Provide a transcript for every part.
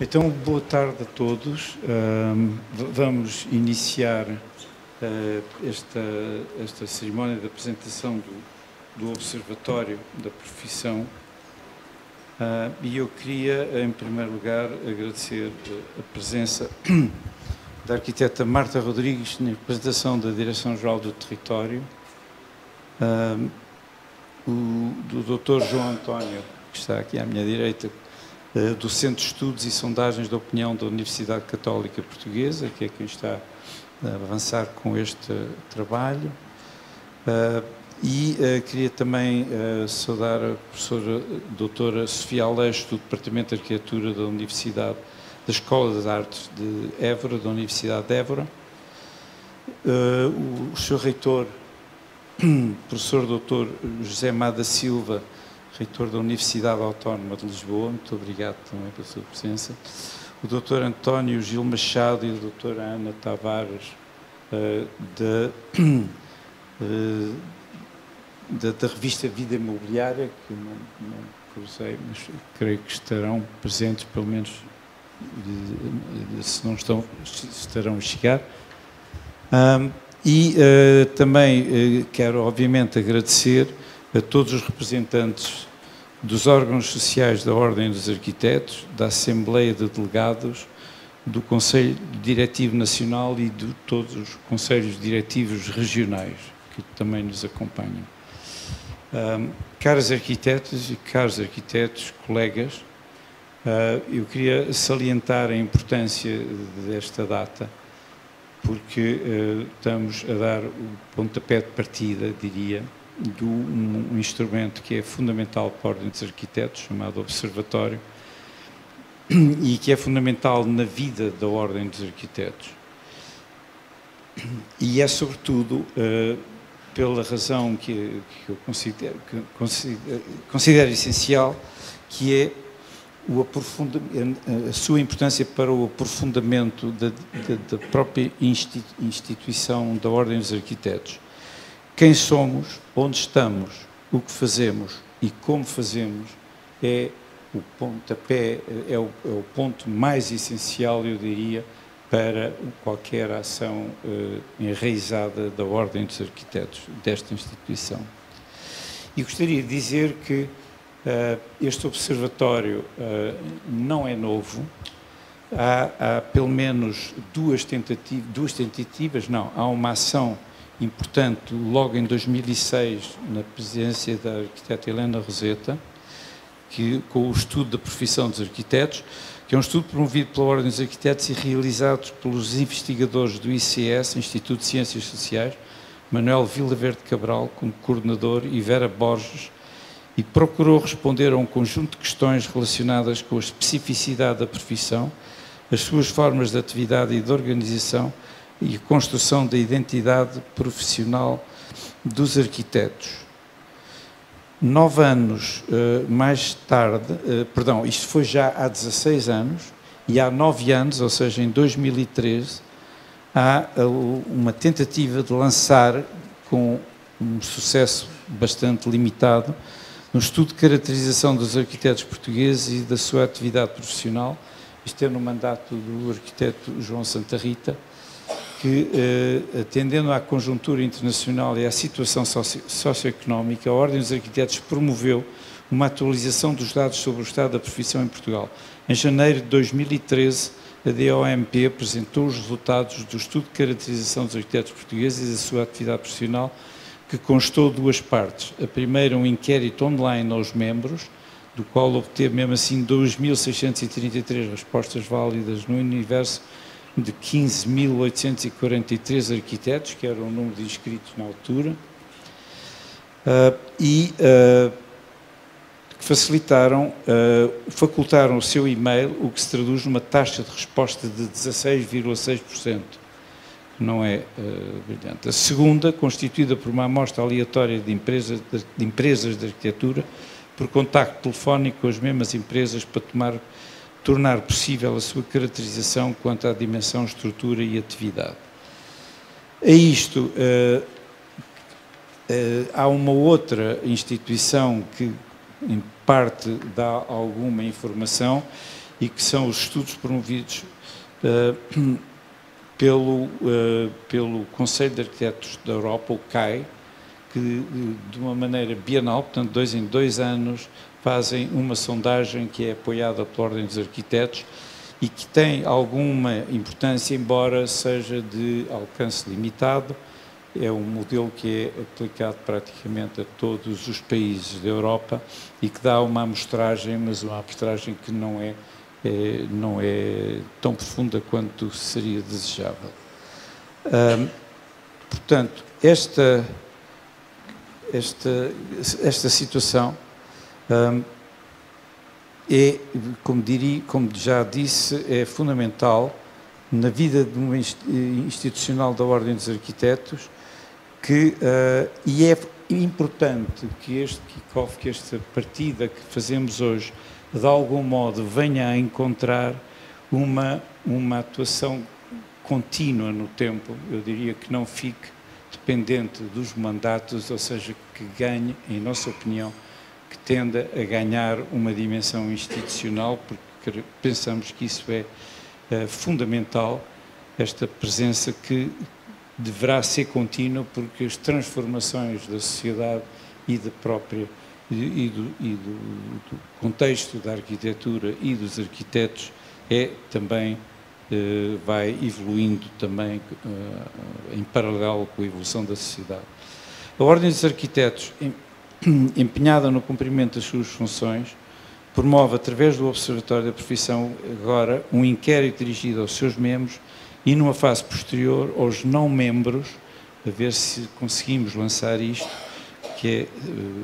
Então, boa tarde a todos. Vamos iniciar esta cerimónia de apresentação do Observatório da Profissão. E eu queria, em primeiro lugar, agradecer a presença da arquiteta Marta Rodrigues na representação da Direção-Geral do Território, do Dr. João António, que está aqui à minha direita, do Centro de Estudos e Sondagens da Opinião da Universidade Católica Portuguesa, que é quem está a avançar com este trabalho. Queria também saudar a professora doutora Sofia Aleixo, do Departamento de Arquitetura da Universidade, da Escola das Artes de Évora, da Universidade de Évora. O Sr. Reitor, professor doutor José Mada Silva, reitor da Universidade Autónoma de Lisboa, muito obrigado também pela sua presença. O Dr. António Gil Machado e a doutora Ana Tavares, da revista Vida Imobiliária, que não cruzei, mas creio que estarão presentes, pelo menos, se não estão, estarão a chegar. Também quero, obviamente, agradecer a todos os representantes dos órgãos sociais da Ordem dos Arquitetos, da Assembleia de Delegados, do Conselho Diretivo Nacional e de todos os Conselhos Diretivos Regionais, que também nos acompanham. Caras arquitetas e caros arquitetos, colegas, eu queria salientar a importância desta data, porque estamos a dar o pontapé de partida, diria, de um instrumento que é fundamental para a Ordem dos Arquitetos, chamado Observatório, e que é fundamental na vida da Ordem dos Arquitetos. E é, sobretudo, pela razão que eu considero essencial, que é a sua importância para o aprofundamento da própria instituição da Ordem dos Arquitetos. Quem somos, onde estamos, o que fazemos e como fazemos é o pontapé, é o ponto mais essencial, eu diria, para qualquer ação enraizada da Ordem dos Arquitetos, desta instituição. E gostaria de dizer que este observatório não é novo. Há pelo menos duas tentativas, há uma ação importante logo em 2006, na presidência da arquiteta Helena Roseta, com o estudo da profissão dos arquitetos, que é um estudo promovido pela Ordem dos Arquitetos e realizado pelos investigadores do ICS, Instituto de Ciências Sociais, Manuel Vilaverde Cabral, como coordenador, e Vera Borges, e procurou responder a um conjunto de questões relacionadas com a especificidade da profissão, as suas formas de atividade e de organização e a construção da identidade profissional dos arquitetos. 9 anos mais tarde, isto foi já há 16 anos, e há 9 anos, ou seja, em 2013, há uma tentativa de lançar, com um sucesso bastante limitado, um estudo de caracterização dos arquitetos portugueses e da sua atividade profissional. Isto é no mandato do arquiteto João Santa Rita, que, atendendo à conjuntura internacional e à situação socioeconómica, a Ordem dos Arquitetos promoveu uma atualização dos dados sobre o estado da profissão em Portugal. Em janeiro de 2013, a DOMP apresentou os resultados do estudo de caracterização dos arquitetos portugueses e da sua atividade profissional, que constou de duas partes. A primeira, um inquérito online aos membros, do qual obteve, mesmo assim, 2.633 respostas válidas no universo de 15.843 arquitetos, que era o número de inscritos na altura, facultaram o seu e-mail, o que se traduz numa taxa de resposta de 16,6%, que não é brilhante. A segunda, constituída por uma amostra aleatória de empresas de arquitetura, por contacto telefónico com as mesmas empresas para tornar possível a sua caracterização quanto à dimensão, estrutura e atividade. A isto, há uma outra instituição que, em parte, dá alguma informação, e que são os estudos promovidos pelo Conselho de Arquitetos da Europa, o CAI, que de uma maneira bienal, portanto 2 em 2 anos, fazem uma sondagem que é apoiada pela Ordem dos Arquitetos e que tem alguma importância, embora seja de alcance limitado. É um modelo que é aplicado praticamente a todos os países da Europa e que dá uma amostragem, mas uma amostragem que não é tão profunda quanto seria desejável. Portanto, esta situação é, como já disse, é fundamental na vida institucional da Ordem dos Arquitetos, e é importante que este kick-off, que esta partida que fazemos hoje, de algum modo venha a encontrar uma atuação contínua no tempo. Eu diria que não fique dependente dos mandatos, ou seja, que ganhe, em nossa opinião, que tenda a ganhar uma dimensão institucional, porque pensamos que isso é fundamental, esta presença que deverá ser contínua, porque as transformações da sociedade e do contexto da arquitetura e dos arquitetos também vai evoluindo também em paralelo com a evolução da sociedade. A Ordem dos Arquitetos, empenhada no cumprimento das suas funções, promove, através do Observatório da Profissão, agora um inquérito dirigido aos seus membros e, numa fase posterior, aos não-membros, a ver se conseguimos lançar isto, que é,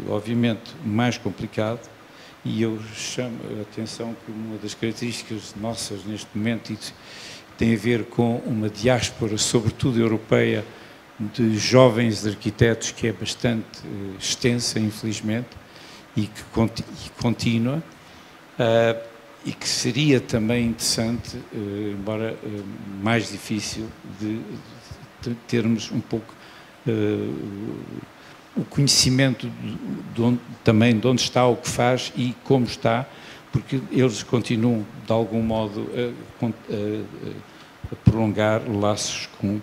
obviamente, mais complicado, e eu chamo a atenção que uma das características nossas neste momento tem a ver com uma diáspora, sobretudo europeia, de jovens arquitetos, que é bastante extensa, infelizmente, e contínua, e que seria também interessante, embora mais difícil, de termos um pouco o conhecimento também de onde está, o que faz e como está, porque eles continuam, de algum modo, a prolongar laços com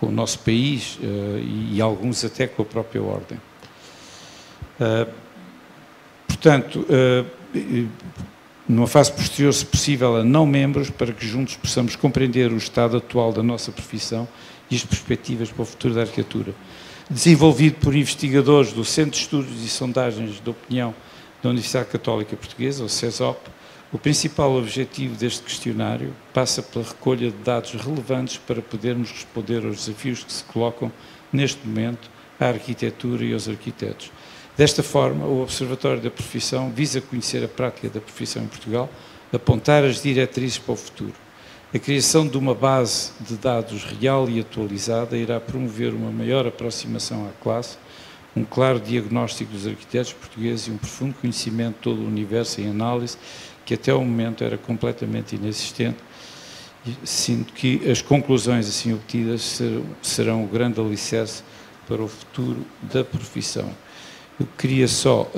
o nosso país e alguns até com a própria Ordem. Portanto, numa fase posterior, se possível, a não membros, para que juntos possamos compreender o estado atual da nossa profissão e as perspectivas para o futuro da arquitetura. Desenvolvido por investigadores do Centro de Estudos e Sondagens de Opinião da Universidade Católica Portuguesa, o CESOP, o principal objetivo deste questionário passa pela recolha de dados relevantes para podermos responder aos desafios que se colocam neste momento à arquitetura e aos arquitetos. Desta forma, o Observatório da Profissão visa conhecer a prática da profissão em Portugal, apontar as diretrizes para o futuro. A criação de uma base de dados real e atualizada irá promover uma maior aproximação à classe, um claro diagnóstico dos arquitetos portugueses e um profundo conhecimento de todo o universo em análise, que até ao momento era completamente inexistente, sinto que as conclusões assim obtidas serão o grande alicerce para o futuro da profissão. Eu queria só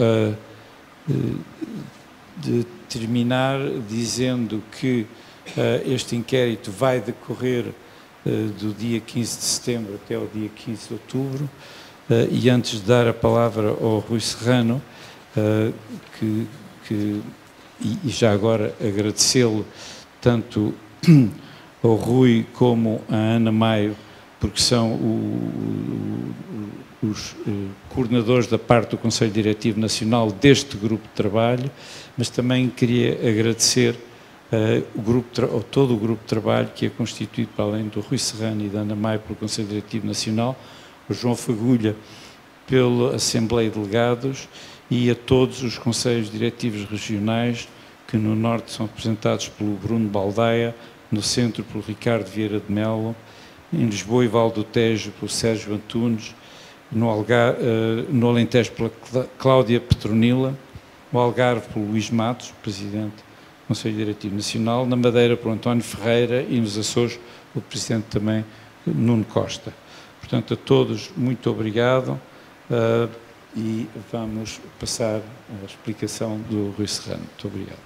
terminar dizendo que este inquérito vai decorrer do dia 15 de setembro até ao dia 15 de outubro, e antes de dar a palavra ao Rui Serrano, e já agora agradecê-lo tanto ao Rui como à Ana Maio, porque são os coordenadores da parte do Conselho Diretivo Nacional deste grupo de trabalho, mas também queria agradecer todo o grupo de trabalho que é constituído, para além do Rui Serrano e da Ana Maio, pelo Conselho Diretivo Nacional, o João Fagulha pela Assembleia de Delegados e a todos os Conselhos Diretivos Regionais, que no Norte são representados pelo Bruno Baldaia, no Centro pelo Ricardo Vieira de Melo, em Lisboa e Val do Tejo pelo Sérgio Antunes, no Alentejo pela Cláudia Petronila, no Algarve pelo Luís Matos, Presidente do Conselho Diretivo Nacional, na Madeira pelo António Ferreira e nos Açores o Presidente também, Nuno Costa. Portanto, a todos, muito obrigado e vamos passar à explicação do Rui Serrano. Muito obrigado.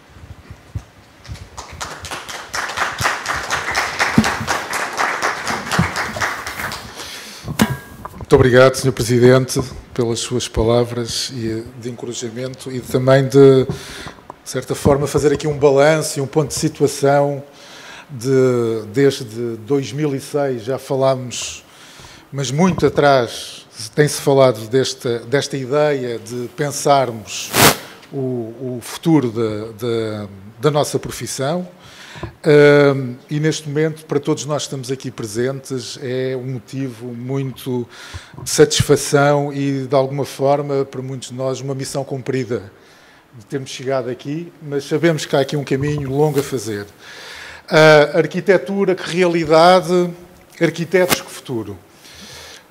Muito obrigado, Sr. Presidente, pelas suas palavras de encorajamento e também de certa forma, fazer aqui um balanço e um ponto de situação desde 2006. Já falámos, mas muito atrás tem-se falado desta ideia de pensarmos o futuro da nossa profissão. E neste momento, para todos nós que estamos aqui presentes, é um motivo muito de satisfação e, de alguma forma, para muitos de nós, uma missão cumprida de termos chegado aqui, mas sabemos que há aqui um caminho longo a fazer. Arquitetura, que realidade, arquitetos, que futuro.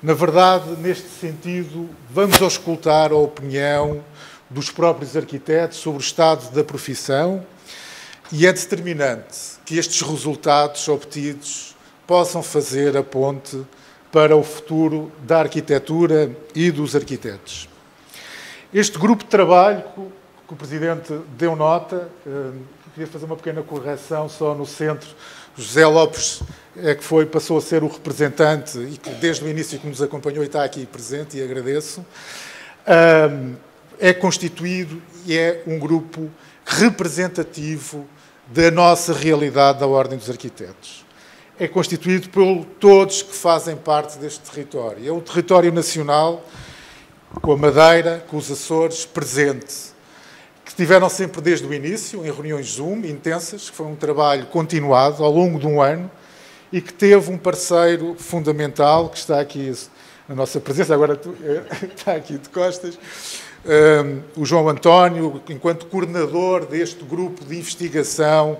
Na verdade, neste sentido, vamos auscultar a opinião dos próprios arquitetos sobre o estado da profissão. E é determinante que estes resultados obtidos possam fazer a ponte para o futuro da arquitetura e dos arquitetos. Este grupo de trabalho, que o Presidente deu nota, queria fazer uma pequena correção só no centro. José Lopes passou a ser o representante e que desde o início que nos acompanhou e está aqui presente, e agradeço. É constituído e é um grupo representativo da nossa realidade da Ordem dos Arquitetos. É constituído por todos que fazem parte deste território. É um território nacional, com a Madeira, com os Açores, presente, que estiveram sempre desde o início, em reuniões Zoom, intensas, que foi um trabalho continuado ao longo de um ano, e que teve um parceiro fundamental, que está aqui na nossa presença, agora está aqui de costas, o João António, enquanto coordenador deste grupo de investigação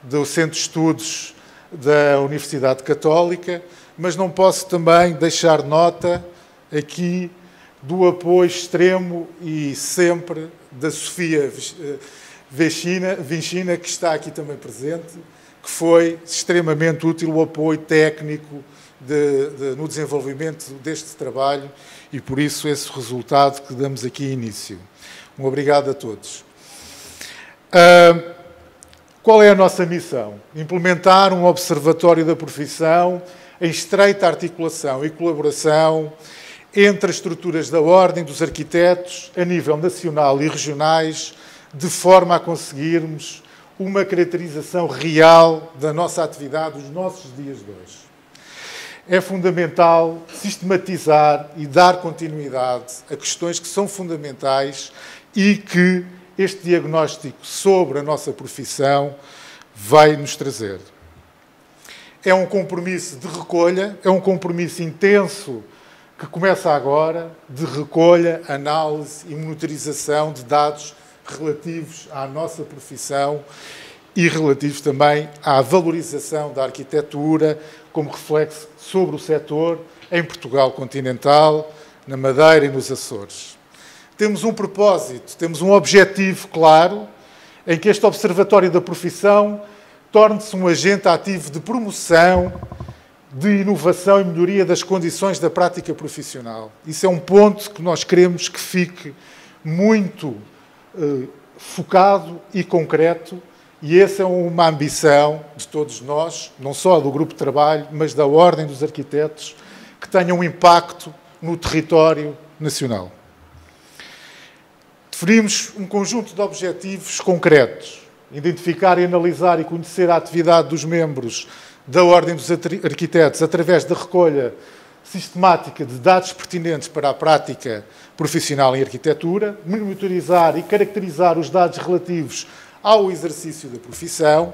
do Centro de Estudos da Universidade Católica, mas não posso também deixar nota aqui do apoio extremo e sempre da Sofia Vinchina, que está aqui também presente, que foi extremamente útil o apoio técnico no desenvolvimento deste trabalho e, por isso, esse resultado que damos aqui início. Um obrigado a todos. Qual é a nossa missão? Implementar um observatório da profissão em estreita articulação e colaboração entre as estruturas da Ordem dos Arquitetos, a nível nacional e regionais, de forma a conseguirmos uma caracterização real da nossa atividade, dos nossos dias de hoje. É fundamental sistematizar e dar continuidade a questões que são fundamentais e que este diagnóstico sobre a nossa profissão vai nos trazer. É um compromisso de recolha, é um compromisso intenso que começa agora, de recolha, análise e monitorização de dados relativos à nossa profissão e relativos também à valorização da arquitetura como reflexo sobre o setor em Portugal continental, na Madeira e nos Açores. Temos um propósito, temos um objetivo claro, em que este Observatório da Profissão torne-se um agente ativo de promoção, de inovação e melhoria das condições da prática profissional. Isso é um ponto que nós queremos que fique muito focado e concreto, e essa é uma ambição de todos nós, não só do Grupo de Trabalho, mas da Ordem dos Arquitetos, que tenha um impacto no território nacional. Definimos um conjunto de objetivos concretos, identificar, analisar e conhecer a atividade dos membros da Ordem dos Arquitetos através da recolha sistemática de dados pertinentes para a prática profissional em arquitetura, monitorizar e caracterizar os dados relativos ao exercício da profissão,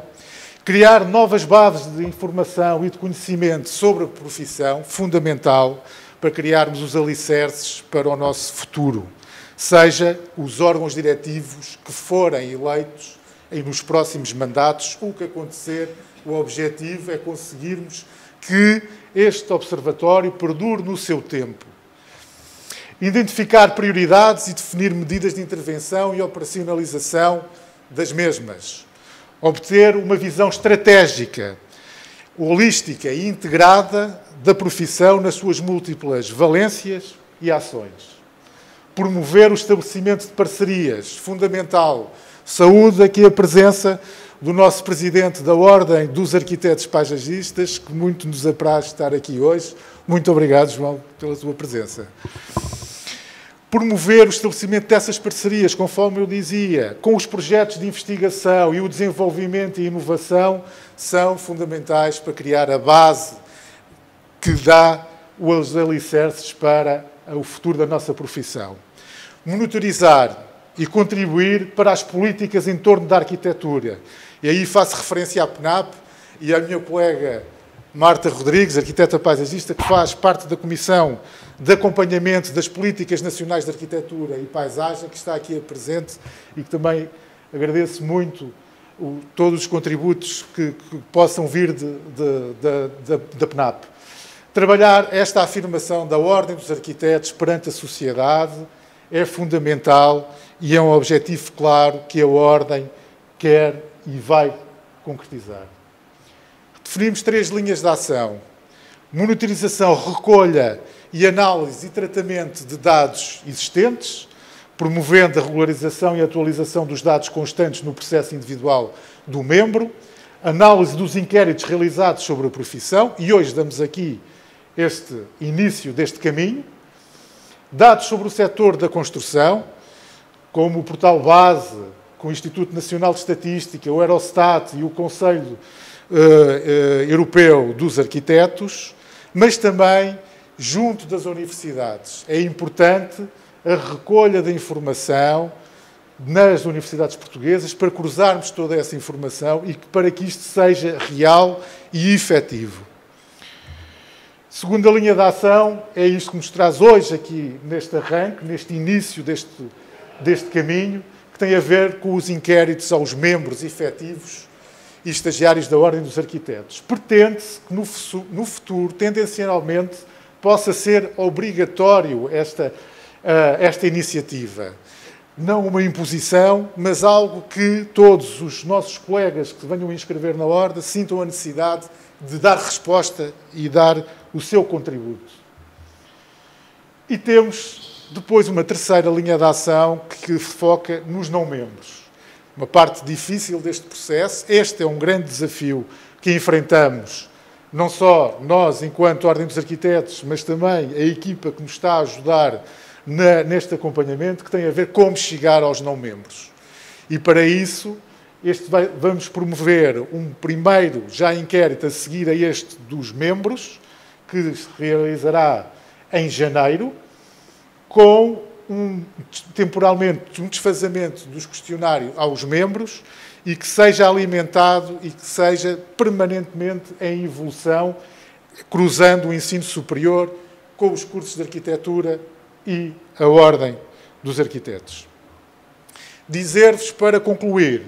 criar novas bases de informação e de conhecimento sobre a profissão, fundamental para criarmos os alicerces para o nosso futuro, seja os órgãos diretivos que forem eleitos nos próximos mandatos, o que acontecer, o objetivo é conseguirmos que este observatório perdure no seu tempo. Identificar prioridades e definir medidas de intervenção e operacionalização das mesmas. Obter uma visão estratégica, holística e integrada da profissão nas suas múltiplas valências e ações. Promover o estabelecimento de parcerias, fundamental. Saúde aqui a presença do nosso Presidente da Ordem dos Arquitetos Paisagistas, que muito nos apraz estar aqui hoje. Muito obrigado, João, pela tua presença. Promover o estabelecimento dessas parcerias, conforme eu dizia, com os projetos de investigação e o desenvolvimento e inovação, são fundamentais para criar a base que dá os alicerces para o futuro da nossa profissão. Monitorizar e contribuir para as políticas em torno da arquitetura. E aí faço referência à PNAP e à minha colega Marta Rodrigues, arquiteta paisagista, que faz parte da Comissão de Acompanhamento das Políticas Nacionais de Arquitetura e Paisagem, que está aqui presente e que também agradeço muito todos os contributos que possam vir da PNAP. Trabalhar esta afirmação da Ordem dos Arquitetos perante a sociedade é fundamental e é um objetivo claro que a Ordem quer e vai concretizar. Definimos 3 linhas de ação: monitorização, recolha e análise e tratamento de dados existentes, promovendo a regularização e atualização dos dados constantes no processo individual do membro, análise dos inquéritos realizados sobre a profissão, e hoje damos aqui este início deste caminho, dados sobre o setor da construção, como o portal base, com o Instituto Nacional de Estatística, o Eurostat e o Conselho Europeu dos Arquitetos, mas também junto das universidades. É importante a recolha da informação nas universidades portuguesas para cruzarmos toda essa informação e para que isto seja real e efetivo. Segunda linha de ação é isto que nos traz hoje aqui neste arranque, neste início deste caminho, que tem a ver com os inquéritos aos membros efetivos e estagiários da Ordem dos Arquitetos. Pretende-se que no futuro, tendencialmente, possa ser obrigatório esta iniciativa. Não uma imposição, mas algo que todos os nossos colegas que venham a inscrever na Ordem sintam a necessidade de dar resposta e dar o seu contributo. E temos depois uma terceira linha de ação que foca nos não-membros. Uma parte difícil deste processo. Este é um grande desafio que enfrentamos, não só nós, enquanto Ordem dos Arquitetos, mas também a equipa que nos está a ajudar neste acompanhamento, que tem a ver com como chegar aos não-membros. E para isso, vamos promover um primeiro já inquérito a seguir a este dos membros, que se realizará em janeiro, com temporalmente um desfazamento dos questionários aos membros e que seja alimentado e que seja permanentemente em evolução, cruzando o ensino superior com os cursos de arquitetura e a Ordem dos Arquitetos. Dizer-vos, para concluir,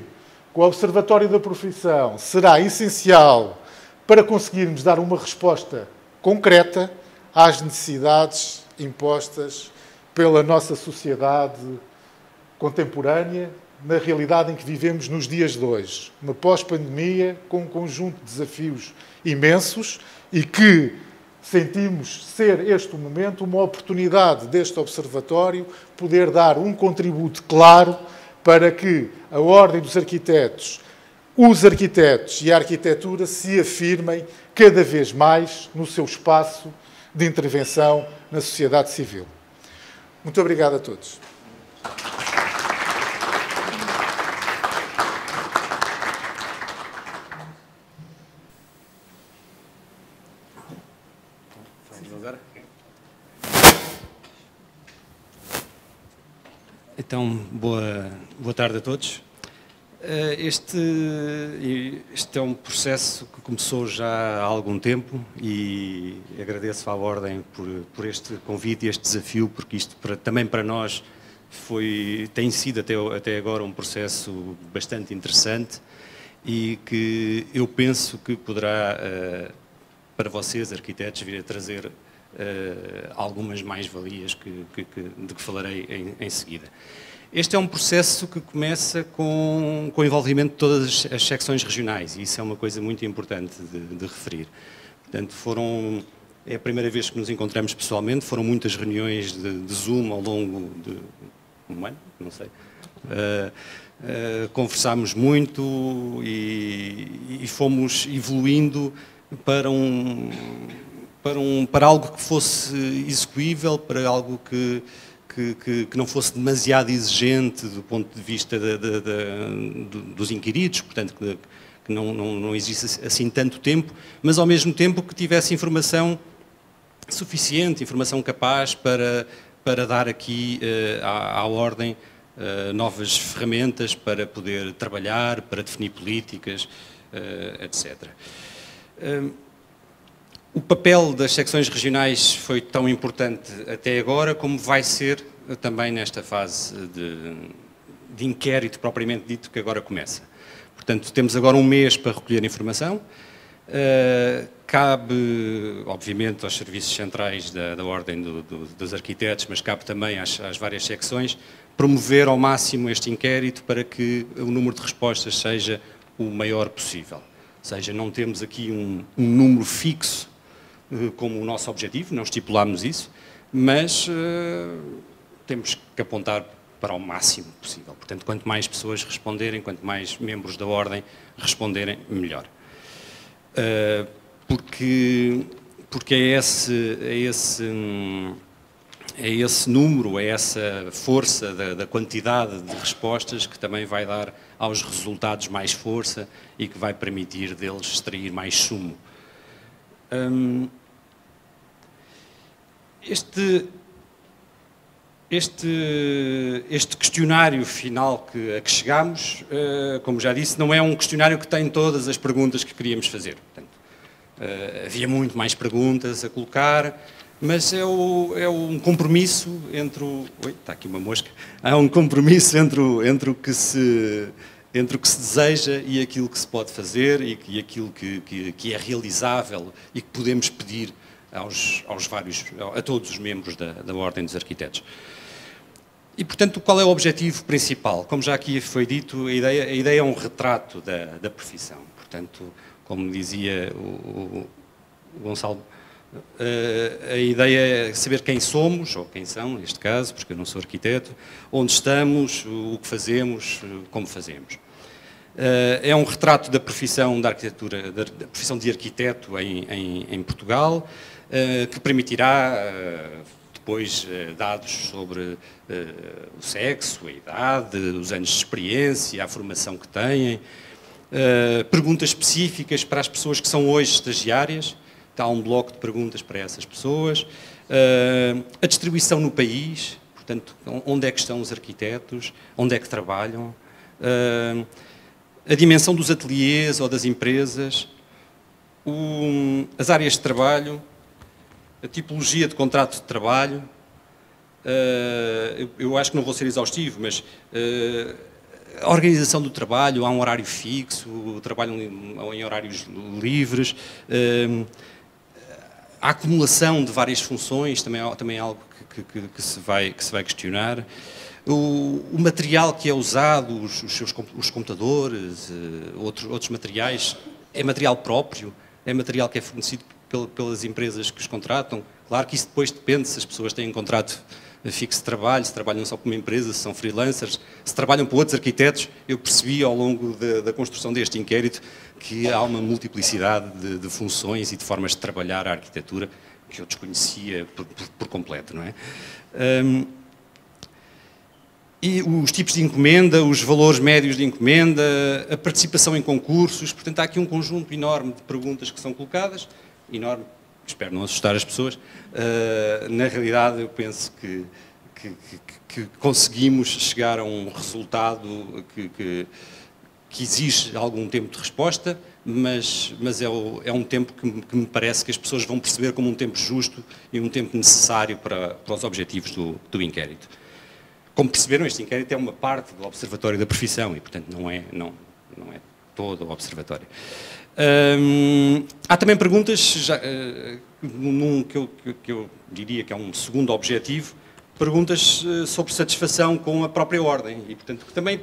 que o Observatório da Profissão será essencial para conseguirmos dar uma resposta concreta às necessidades impostas pela nossa sociedade contemporânea, na realidade em que vivemos nos dias de hoje. Uma pós-pandemia com um conjunto de desafios imensos e que sentimos ser este o momento, uma oportunidade deste Observatório poder dar um contributo claro para que a Ordem dos Arquitetos, os arquitetos e a arquitetura se afirmem cada vez mais no seu espaço de intervenção na sociedade civil. Muito obrigado a todos. Então, boa tarde a todos. Este é um processo que começou já há algum tempo e agradeço à Ordem por este convite e este desafio, porque isto também para nós tem sido até agora um processo bastante interessante e que eu penso que poderá, para vocês, arquitetos, vir a trazer algumas mais-valias de que falarei em seguida. Este é um processo que começa com o envolvimento de todas as secções regionais e isso é uma coisa muito importante de referir. Portanto, é a primeira vez que nos encontramos pessoalmente, foram muitas reuniões de Zoom ao longo de um ano, não sei, Conversámos muito e fomos evoluindo para algo que fosse execuível, para algo que não fosse demasiado exigente do ponto de vista dos inquiridos, portanto, que não existe assim tanto tempo, mas ao mesmo tempo que tivesse informação suficiente, informação capaz para dar aqui à Ordem novas ferramentas para poder trabalhar, para definir políticas, etc. O papel das secções regionais foi tão importante até agora como vai ser também nesta fase de inquérito propriamente dito que agora começa. Portanto, temos agora um mês para recolher informação. Cabe, obviamente, aos serviços centrais da Ordem dos Arquitetos, mas cabe também às várias secções, promover ao máximo este inquérito para que o número de respostas seja o maior possível. Ou seja, não temos aqui um número fixo como o nosso objetivo, não estipulámos isso, mas temos que apontar para o máximo possível. Portanto, quanto mais pessoas responderem, quanto mais membros da Ordem responderem, melhor. Porque é esse número, é essa força da quantidade de respostas que também vai dar aos resultados mais força e que vai permitir deles extrair mais sumo. Este questionário final a que chegamos, como já disse, não é um questionário que tem todas as perguntas que queríamos fazer. Portanto, havia muito mais perguntas a colocar, mas é um compromisso entre o... Oi, está aqui uma mosca. Há um compromisso entre o que se deseja e aquilo que se pode fazer e aquilo que é realizável e que podemos pedir a todos os membros da Ordem dos Arquitetos. E, portanto, qual é o objetivo principal? Como já aqui foi dito, a ideia é um retrato da profissão. Portanto, como dizia o Gonçalo, a ideia é saber quem somos, ou quem são, neste caso, porque eu não sou arquiteto, onde estamos, o que fazemos, como fazemos. É um retrato da profissão da arquitetura, da profissão de arquiteto em Portugal, que permitirá depois dados sobre o sexo, a idade, os anos de experiência, a formação que têm, perguntas específicas para as pessoas que são hoje estagiárias, há um bloco de perguntas para essas pessoas, a distribuição no país, portanto, onde é que estão os arquitetos, onde é que trabalham, a dimensão dos ateliês ou das empresas, as áreas de trabalho, a tipologia de contrato de trabalho. Eu acho que não vou ser exaustivo, mas a organização do trabalho, há um horário fixo, trabalham em horários livres, a acumulação de várias funções também é algo que se vai questionar. O material que é usado, os computadores, outros materiais, é material próprio, é material que é fornecido pelas empresas que os contratam. Claro que isso depois depende se as pessoas têm um contrato fixo de trabalho, se trabalham só para uma empresa, se são freelancers, se trabalham para outros arquitetos. Eu percebi ao longo da construção deste inquérito que há uma multiplicidade de funções e de formas de trabalhar a arquitetura que eu desconhecia por completo, não é? E os tipos de encomenda, os valores médios de encomenda, a participação em concursos, portanto há aqui um conjunto enorme de perguntas que são colocadas, enorme, espero não assustar as pessoas. Na realidade eu penso que conseguimos chegar a um resultado que exige algum tempo de resposta, mas é um tempo que me parece que as pessoas vão perceber como um tempo justo e um tempo necessário para os objetivos do inquérito. Como perceberam, este inquérito é uma parte do Observatório da Profissão e, portanto, não é todo o Observatório. Há também perguntas, que eu diria que é um segundo objetivo, perguntas sobre satisfação com a própria Ordem e, portanto, que também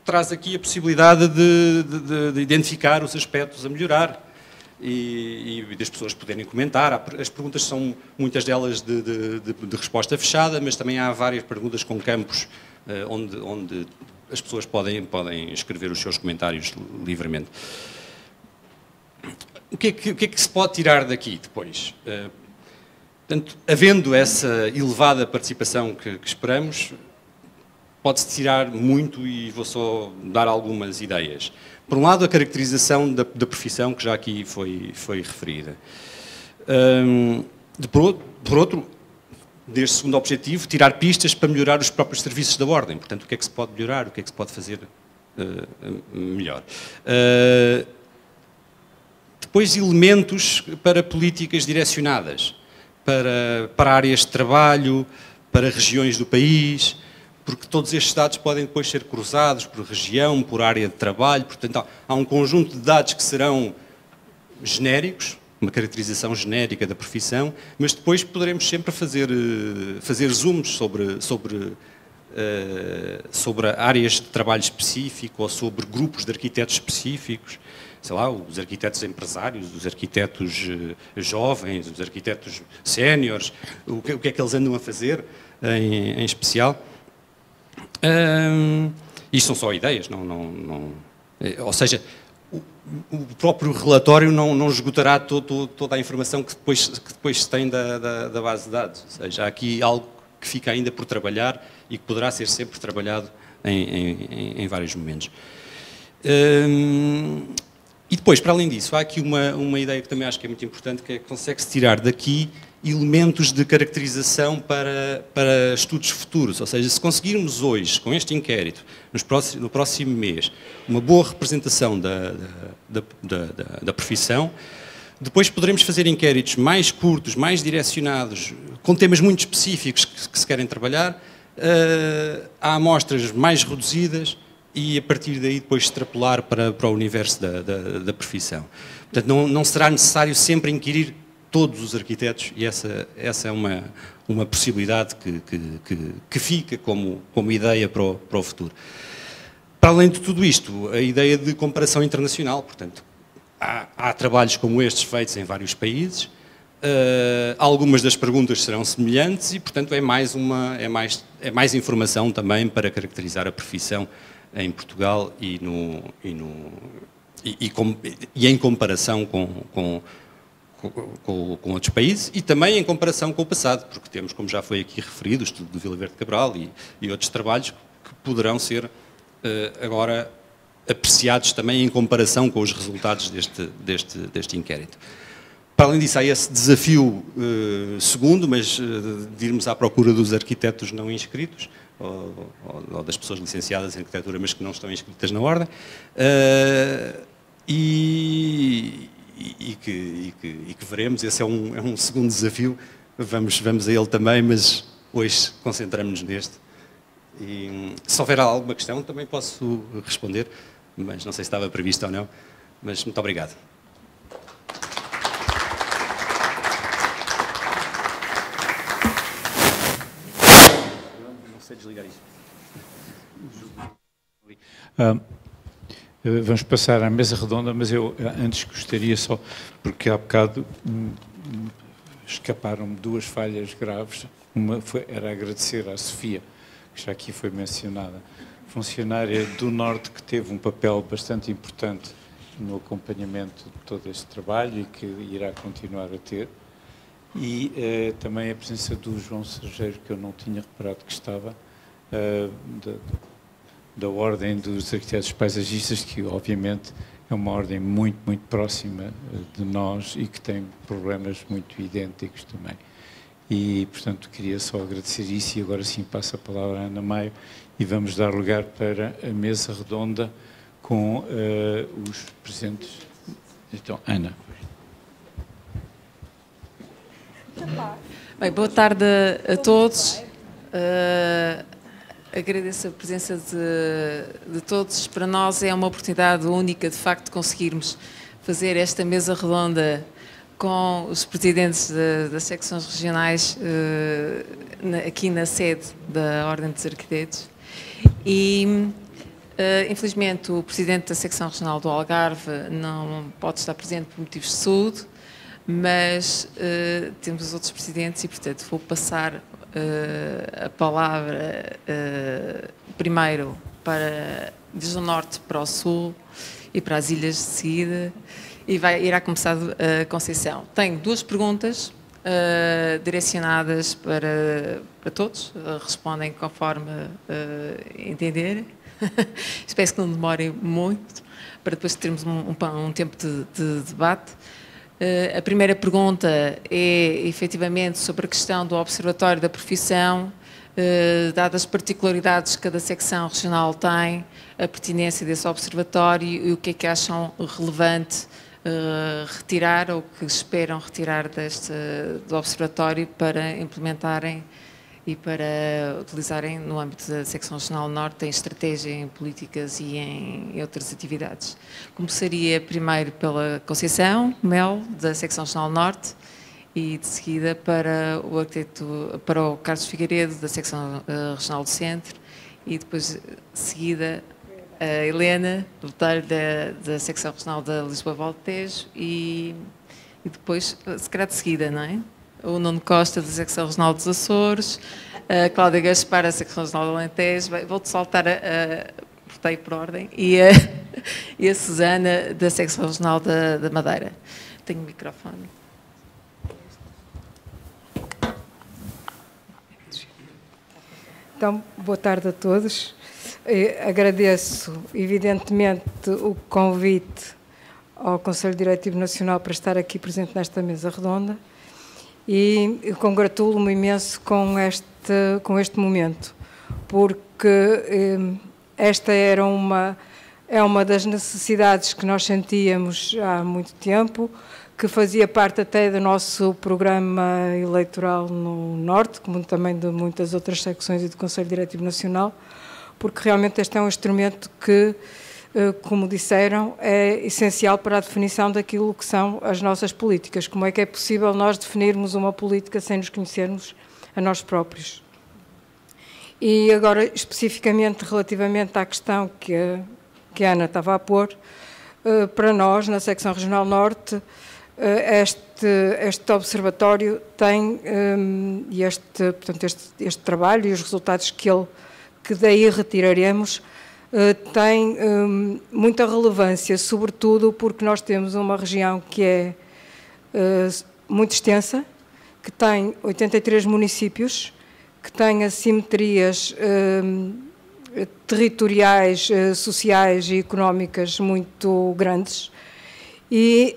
traz aqui a possibilidade de identificar os aspectos a melhorar e das pessoas poderem comentar. As perguntas são, muitas delas, de resposta fechada, mas também há várias perguntas com campos onde as pessoas podem escrever os seus comentários livremente. O que é que se pode tirar daqui depois? Portanto, havendo essa elevada participação que esperamos, pode-se tirar muito e vou só dar algumas ideias. Por um lado, a caracterização da profissão, que já aqui foi referida. Por outro, deste segundo objetivo, tirar pistas para melhorar os próprios serviços da Ordem. Portanto, o que é que se pode melhorar, o que é que se pode fazer melhor. Depois, elementos para políticas direcionadas, para áreas de trabalho, para regiões do país, porque todos estes dados podem depois ser cruzados por região, por área de trabalho, portanto há um conjunto de dados que serão genéricos, uma caracterização genérica da profissão, mas depois poderemos sempre fazer zooms sobre áreas de trabalho específico ou sobre grupos de arquitetos específicos, sei lá, os arquitetos empresários, os arquitetos jovens, os arquitetos séniores, o que é que eles andam a fazer em especial. Isto são só ideias, ou seja, o próprio relatório não esgotará toda a informação que depois se tem da base de dados, ou seja, há aqui algo que fica ainda por trabalhar e que poderá ser sempre trabalhado em vários momentos. E depois, para além disso, há aqui uma ideia que também acho que é muito importante, que é que consegue-se tirar daqui elementos de caracterização para estudos futuros. Ou seja, se conseguirmos hoje, com este inquérito, no próximo mês, uma boa representação da profissão, depois poderemos fazer inquéritos mais curtos, mais direcionados, com temas muito específicos que se querem trabalhar, há amostras mais reduzidas e, a partir daí, depois extrapolar para o universo da profissão. Portanto, não será necessário sempre inquirir todos os arquitetos, e essa é uma possibilidade que fica como ideia para o futuro. Para além de tudo isto, a ideia de comparação internacional, portanto, há trabalhos como estes feitos em vários países, algumas das perguntas serão semelhantes e, portanto, é mais informação também para caracterizar a profissão em Portugal e em comparação com outros países e também em comparação com o passado, porque temos, como já foi aqui referido, o estudo do Vila Verde Cabral e outros trabalhos que poderão ser agora apreciados também em comparação com os resultados deste inquérito. Para além disso, há esse desafio segundo, mas de irmos à procura dos arquitetos não inscritos, ou das pessoas licenciadas em arquitetura, mas que não estão inscritas na Ordem, e que veremos. Esse é um segundo desafio, vamos a ele também, mas hoje concentramos-nos neste. E, se houver alguma questão também posso responder, mas não sei se estava previsto ou não, mas muito obrigado. Não sei desligar isto. Vamos passar à mesa redonda, mas eu antes gostaria só, porque há bocado escaparam-me duas falhas graves. Uma era agradecer à Sofia, que já aqui foi mencionada, funcionária do Norte que teve um papel bastante importante no acompanhamento de todo este trabalho e que irá continuar a ter. E também a presença do João Sergeiro, que eu não tinha reparado que estava, da Ordem dos Arquitetos Paisagistas, que obviamente é uma ordem muito, muito próxima de nós e que tem problemas muito idênticos também. E, portanto, queria só agradecer isso e agora sim passo a palavra à Ana Maio e vamos dar lugar para a mesa redonda com os presentes. Então, Ana. Bem, boa tarde a todos. Agradeço a presença de todos. Para nós é uma oportunidade única, de facto, de conseguirmos fazer esta mesa redonda com os presidentes das secções regionais aqui na sede da Ordem dos Arquitetos. E, infelizmente, o presidente da secção regional do Algarve não pode estar presente por motivos de saúde, mas temos os outros presidentes e, portanto, vou passar a palavra primeiro desde o norte para o sul e para as ilhas de seguida, e irá começar a Conceição. Tenho duas perguntas direcionadas para todos, respondem conforme entenderem. Espero que não demorem muito, para depois termos um tempo de debate. A primeira pergunta é, efetivamente, sobre a questão do Observatório da Profissão, dadas as particularidades que cada secção regional tem, a pertinência desse observatório e o que é que acham relevante retirar ou que esperam retirar do observatório para implementarem e para utilizarem no âmbito da secção regional norte em estratégia, em políticas e em outras atividades. Começaria primeiro pela Conceição Melo, da secção regional norte, e de seguida para o Carlos Figueiredo, da secção regional do centro, e depois de seguida a Helena, deputada da secção regional da Lisboa-Val de Tejo, e depois, se calhar de seguida, não é? O Nuno Costa, da secção regional dos Açores, a Cláudia Gaspar, da secção regional do Alentejo, vou-te saltar portei por ordem, e a Susana, da secção regional da Madeira. Tenho o microfone. Então, boa tarde a todos. Agradeço, evidentemente, o convite ao Conselho Diretivo Nacional para estar aqui presente nesta mesa redonda e eu congratulo-me imenso com este momento, porque esta é uma das necessidades que nós sentíamos há muito tempo, que fazia parte até do nosso programa eleitoral no Norte, como também de muitas outras secções e do Conselho Diretivo Nacional, porque realmente este é um instrumento que, como disseram, é essencial para a definição daquilo que são as nossas políticas. Como é que é possível nós definirmos uma política sem nos conhecermos a nós próprios? E agora, especificamente, relativamente à questão que a Ana estava a pôr, para nós, na secção regional Norte, este observatório tem, portanto, este trabalho e os resultados que daí retiraremos, tem muita relevância, sobretudo porque nós temos uma região que é muito extensa, que tem 83 municípios, que tem assimetrias territoriais, sociais e económicas muito grandes e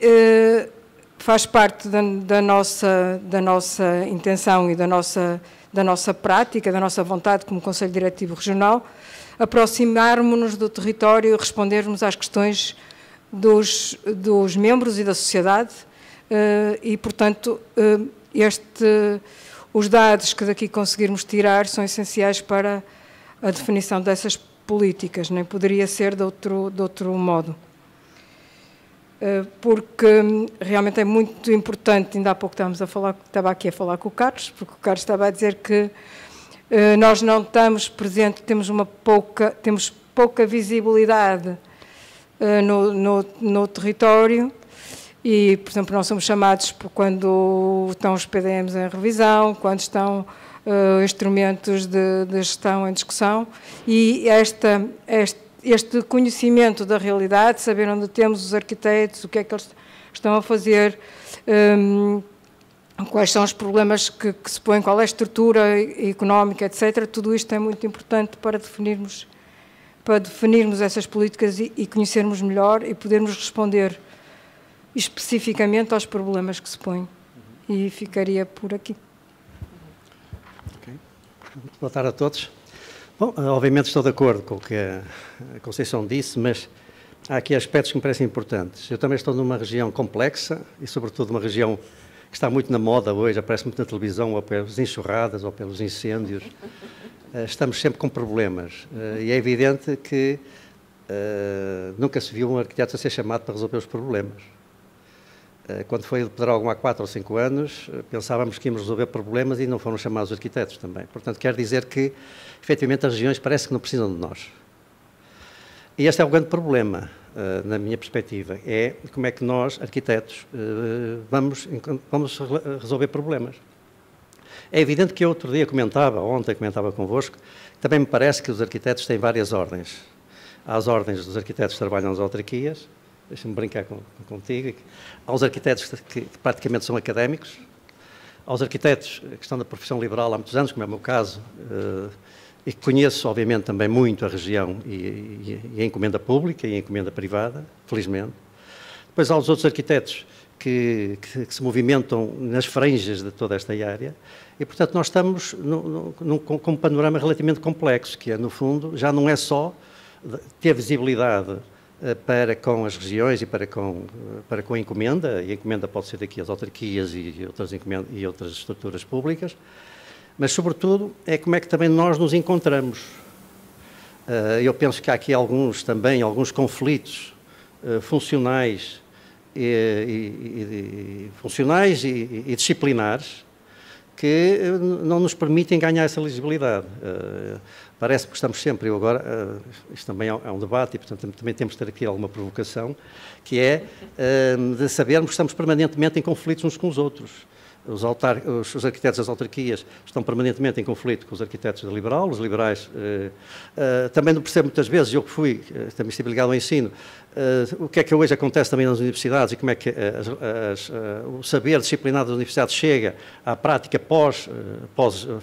faz parte da nossa intenção e da nossa prática, da nossa vontade como Conselho Diretivo Regional, aproximarmos-nos do território e respondermos às questões dos membros e da sociedade e, portanto, os dados que daqui conseguirmos tirar são essenciais para a definição dessas políticas, nem poderia ser de outro modo. Porque realmente é muito importante, ainda há pouco estava aqui a falar com o Carlos, porque o Carlos estava a dizer que nós não estamos presentes, temos pouca visibilidade no território e, por exemplo, não somos chamados quando estão os PDMs em revisão, quando estão instrumentos de gestão em discussão e este conhecimento da realidade, saber onde temos os arquitetos, o que é que eles estão a fazer, quais são os problemas que se põem, qual é a estrutura económica, etc. Tudo isto é muito importante para definirmos essas políticas e conhecermos melhor e podermos responder especificamente aos problemas que se põem. E ficaria por aqui. Okay. Boa tarde a todos. Bom, obviamente estou de acordo com o que a Conceição disse, mas há aqui aspectos que me parecem importantes. Eu também estou numa região complexa e, sobretudo, uma região que está muito na moda hoje, aparece muito na televisão, ou pelas enxurradas, ou pelos incêndios. Estamos sempre com problemas. E é evidente que nunca se viu um arquiteto a ser chamado para resolver os problemas. Quando foi de Pedrógão há 4 ou 5 anos, pensávamos que íamos resolver problemas e não foram chamados os arquitetos também. Portanto, quer dizer que, efetivamente, as regiões parece que não precisam de nós. E este é o grande problema, na minha perspectiva, é como é que nós, arquitetos, vamos resolver problemas. É evidente que eu outro dia ontem comentava convosco, também me parece que os arquitetos têm várias ordens. Há as ordens dos arquitetos que trabalham nas autarquias, deixa-me brincar contigo, há os arquitetos que praticamente são académicos, há os arquitetos que estão na profissão liberal há muitos anos, como é o meu caso, e que conheço, obviamente, também muito a região e a encomenda pública e a encomenda privada, felizmente. Depois há os outros arquitetos que se movimentam nas franjas de toda esta área e, portanto, nós estamos com um panorama relativamente complexo, que é, no fundo, já não é só ter visibilidade para com as regiões e para com a encomenda, e a encomenda pode ser daqui às autarquias e outras estruturas públicas, mas, sobretudo, é como é que também nós nos encontramos. Eu penso que há aqui alguns conflitos funcionais e disciplinares que não nos permitem ganhar essa legibilidade. Parece que estamos sempre, isto também é um debate e, portanto, também temos de ter aqui alguma provocação, que é de sabermos que estamos permanentemente em conflitos uns com os outros. Os arquitetos das autarquias estão permanentemente em conflito com os arquitetos da liberal, os liberais também não percebo muitas vezes, eu que fui, também estive ligado ao ensino, o que é que hoje acontece também nas universidades e como é que o saber disciplinado das universidades chega à prática pós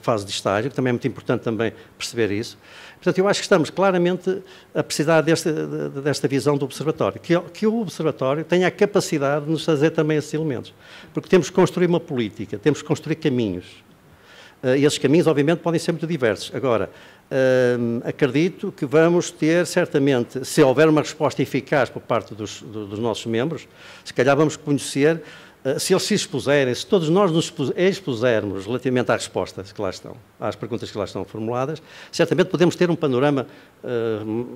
fase de estágio, que também é muito importante também perceber isso. Portanto, eu acho que estamos claramente a precisar desta visão do observatório, que o observatório tenha a capacidade de nos trazer também esses elementos, porque temos que construir uma política, temos que construir caminhos, e esses caminhos, obviamente, podem ser muito diversos. Agora, acredito que vamos ter, certamente, se houver uma resposta eficaz por parte dos nossos membros, se calhar vamos conhecer, se eles se expuserem, se todos nós nos expusermos relativamente às respostas que lá estão, às perguntas que lá estão formuladas, certamente podemos ter um panorama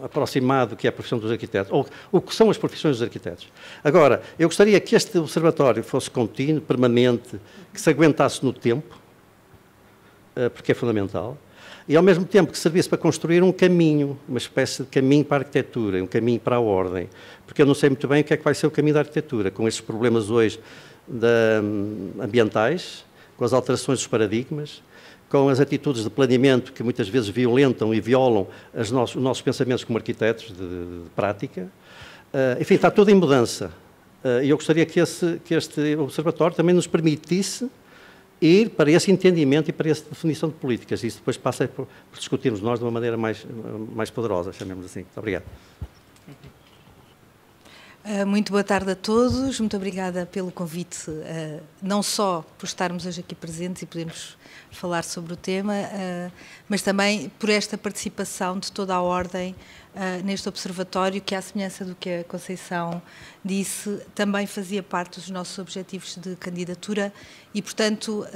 aproximado do que é a profissão dos arquitetos, ou o que são as profissões dos arquitetos. Agora, eu gostaria que este observatório fosse contínuo, permanente, que se aguentasse no tempo, porque é fundamental, e ao mesmo tempo que servisse para construir um caminho, uma espécie de caminho para a arquitetura, um caminho para a ordem, porque eu não sei muito bem o que é que vai ser o caminho da arquitetura, com estes problemas hoje ambientais, com as alterações dos paradigmas, com as atitudes de planeamento que muitas vezes violentam e violam os nossos pensamentos como arquitetos de prática. Enfim, está tudo em mudança. E eu gostaria que este observatório também nos permitisse ir para esse entendimento e para essa definição de políticas. Isso depois passa por discutirmos nós de uma maneira mais poderosa, chamemos assim. Muito obrigado. Muito boa tarde a todos, muito obrigada pelo convite, não só por estarmos hoje aqui presentes e podermos falar sobre o tema, mas também por esta participação de toda a Ordem neste observatório, que, à semelhança do que a Conceição disse, também fazia parte dos nossos objetivos de candidatura e, portanto,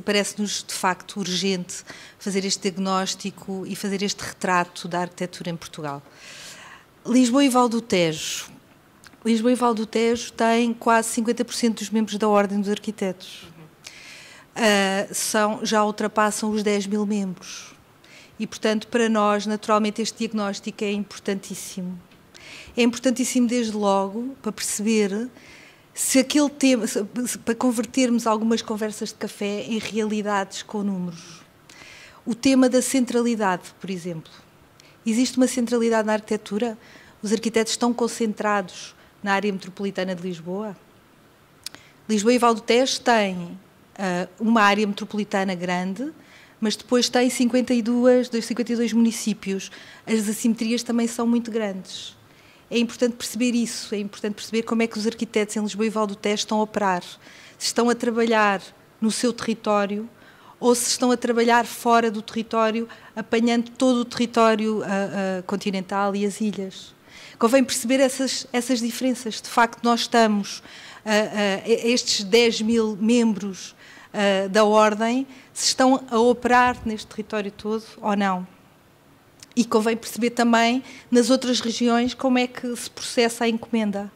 parece-nos de facto urgente fazer este diagnóstico e fazer este retrato da arquitetura em Portugal. Lisboa e Val do Tejo. Lisboa e Val do Tejo têm quase 50% dos membros da Ordem dos Arquitetos. Já ultrapassam os 10 mil membros. E, portanto, para nós, naturalmente, este diagnóstico é importantíssimo. É importantíssimo, desde logo, para perceber se aquele tema, para convertermos algumas conversas de café em realidades com números. O tema da centralidade, por exemplo. Existe uma centralidade na arquitetura? Os arquitetos estão concentrados na área metropolitana de Lisboa? Lisboa e Val do Tejo têm uma área metropolitana grande, mas depois têm 52 municípios. As assimetrias também são muito grandes. É importante perceber isso, é importante perceber como é que os arquitetos em Lisboa e Val do Tejo estão a operar. Se estão a trabalhar no seu território ou se estão a trabalhar fora do território, apanhando todo o território continental e as ilhas. Convém perceber essas diferenças. De facto, nós estamos, estes 10 mil membros da Ordem, se estão a operar neste território todo ou não. E convém perceber também, nas outras regiões, como é que se processa a encomenda.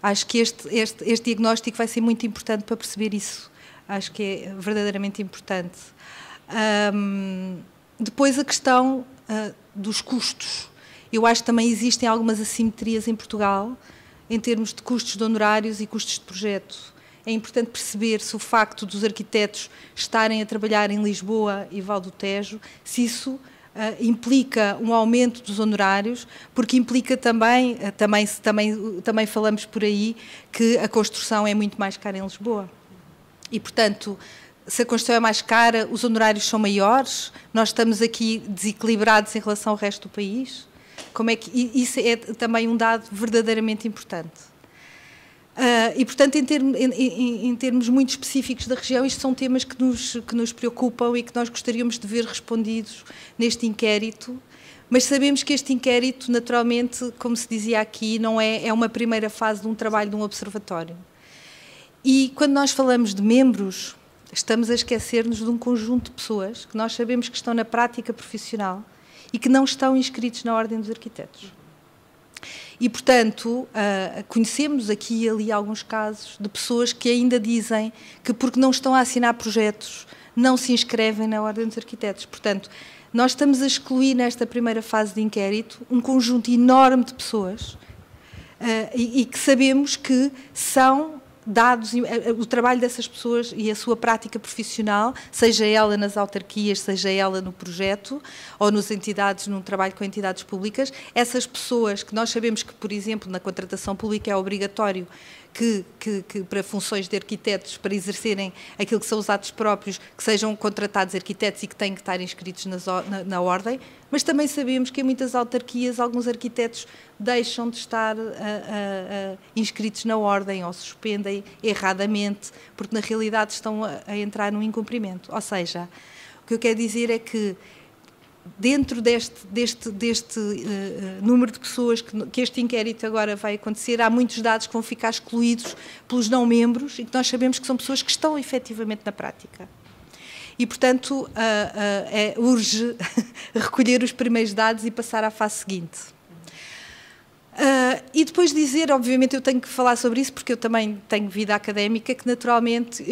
Acho que este diagnóstico vai ser muito importante para perceber isso. Acho que é verdadeiramente importante. Depois a questão dos custos. Eu acho que também existem algumas assimetrias em Portugal, em termos de custos de honorários e custos de projeto. é importante perceber se o facto dos arquitetos estarem a trabalhar em Lisboa e Val do Tejo, se isso implica um aumento dos honorários, porque implica também falamos por aí, que a construção é muito mais cara em Lisboa. E, portanto, se a construção é mais cara, os honorários são maiores, nós estamos aqui desequilibrados em relação ao resto do país. Como é que isso é também um dado verdadeiramente importante. E, portanto, em termos muito específicos da região, isto são temas que nos preocupam e que nós gostaríamos de ver respondidos neste inquérito, mas sabemos que este inquérito, naturalmente, como se dizia aqui, não é uma primeira fase de um trabalho de um observatório. E quando nós falamos de membros, estamos a esquecer-nos de um conjunto de pessoas que nós sabemos que estão na prática profissional e que não estão inscritos na Ordem dos Arquitetos. E, portanto, conhecemos aqui e ali alguns casos de pessoas que ainda dizem que, porque não estão a assinar projetos, não se inscrevem na Ordem dos Arquitetos. Portanto, nós estamos a excluir nesta primeira fase de inquérito um conjunto enorme de pessoas e que sabemos que são dados, o trabalho dessas pessoas e a sua prática profissional, seja ela nas autarquias, seja ela no projeto ou nas entidades, num trabalho com entidades públicas, essas pessoas que nós sabemos que, por exemplo, na contratação pública é obrigatório que para funções de arquitetos, para exercerem aquilo que são os atos próprios, que sejam contratados arquitetos e que têm que estar inscritos na ordem, mas também sabemos que em muitas autarquias alguns arquitetos deixam de estar inscritos na ordem ou suspendem erradamente, porque na realidade estão a entrar num incumprimento. Ou seja, o que eu quero dizer é que dentro deste número de pessoas que este inquérito agora vai acontecer, há muitos dados que vão ficar excluídos pelos não-membros e que nós sabemos que são pessoas que estão efetivamente na prática. E, portanto, urge recolher os primeiros dados e passar à fase seguinte. E depois dizer, obviamente eu tenho que falar sobre isso porque eu também tenho vida académica, que naturalmente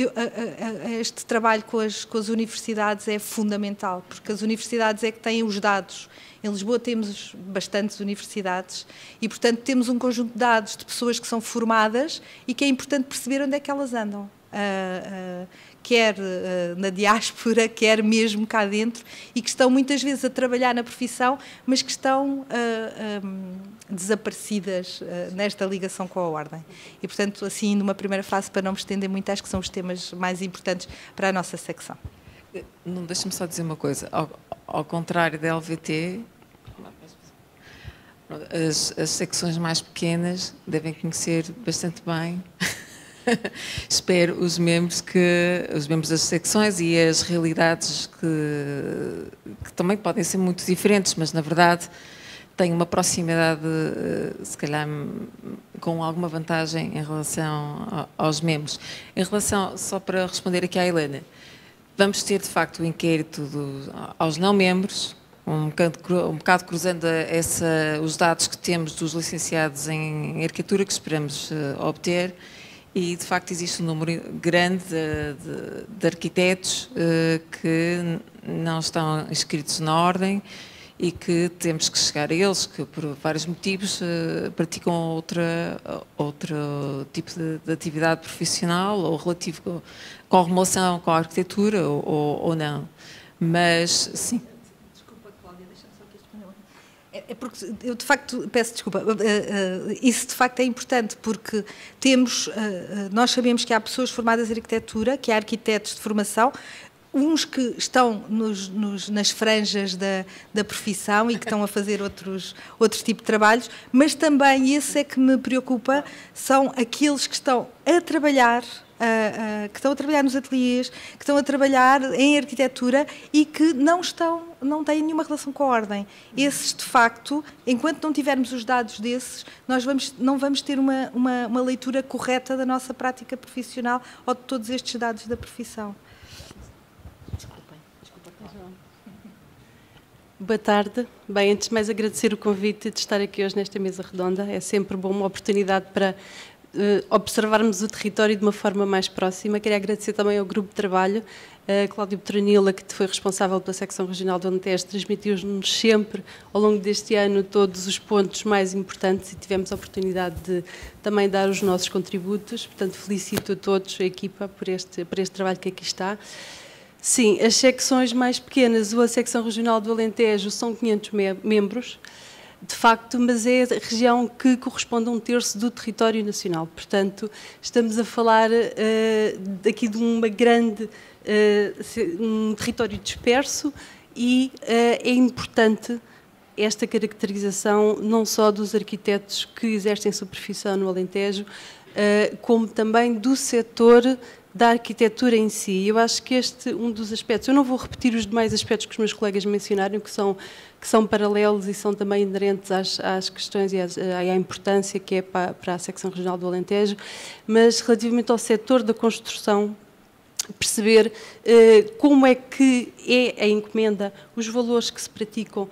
este trabalho com as universidades é fundamental, porque as universidades é que têm os dados. Em Lisboa temos bastantes universidades e, portanto, temos um conjunto de dados de pessoas que são formadas e que é importante perceber onde é que elas andam. Quer na diáspora, quer mesmo cá dentro, e que estão muitas vezes a trabalhar na profissão, mas que estão desaparecidas nesta ligação com a Ordem. E, portanto, assim, numa primeira fase, para não me estender muito, acho que são os temas mais importantes para a nossa secção. Não, deixa-me só dizer uma coisa. Ao contrário da LVT, as secções mais pequenas devem conhecer bastante bem espero os membros das secções e as realidades que também podem ser muito diferentes, mas na verdade têm uma proximidade, se calhar com alguma vantagem em relação aos membros. Em relação, só para responder aqui à Helena, vamos ter de facto o inquérito aos não-membros, um bocado cruzando os dados que temos dos licenciados em arquitetura que esperamos obter. E, de facto, existe um número grande de arquitetos que não estão inscritos na ordem e que temos que chegar a eles, que por vários motivos praticam outro tipo de atividade profissional ou relativo com relação com a arquitetura ou não. Mas, sim. É porque eu, de facto, peço desculpa, isso de facto é importante porque nós sabemos que há pessoas formadas em arquitetura, que há arquitetos de formação, uns que estão nas franjas da profissão e que estão a fazer outros tipos de trabalhos, mas também, e esse é que me preocupa, são aqueles que estão a trabalhar nos ateliês, que estão a trabalhar em arquitetura e que não têm nenhuma relação com a ordem. Esses, de facto, enquanto não tivermos os dados desses, nós não vamos ter uma leitura correta da nossa prática profissional ou de todos estes dados da profissão. Boa tarde. Bem, antes de mais agradecer o convite de estar aqui hoje nesta mesa redonda. É sempre bom, uma oportunidade para observarmos o território de uma forma mais próxima. Queria agradecer também ao grupo de trabalho, Cláudio Petronila, que foi responsável pela secção regional do Alentejo, transmitiu-nos sempre, ao longo deste ano, todos os pontos mais importantes e tivemos a oportunidade de também dar os nossos contributos. Portanto, felicito a todos, a equipa, por este trabalho que aqui está. Sim, as secções mais pequenas, a secção regional do Alentejo, são 500 membros, de facto, mas é a região que corresponde a 1/3 do território nacional. Portanto, estamos a falar aqui de uma grande, um território disperso e é importante esta caracterização não só dos arquitetos que exercem sua profissão no Alentejo, como também do setor da arquitetura em si. Eu acho que este um dos aspectos, eu não vou repetir os demais aspectos que os meus colegas mencionaram, que são paralelos e são também inerentes às questões e à importância que é para a secção regional do Alentejo, mas relativamente ao setor da construção, perceber como é que é a encomenda, os valores que se praticam,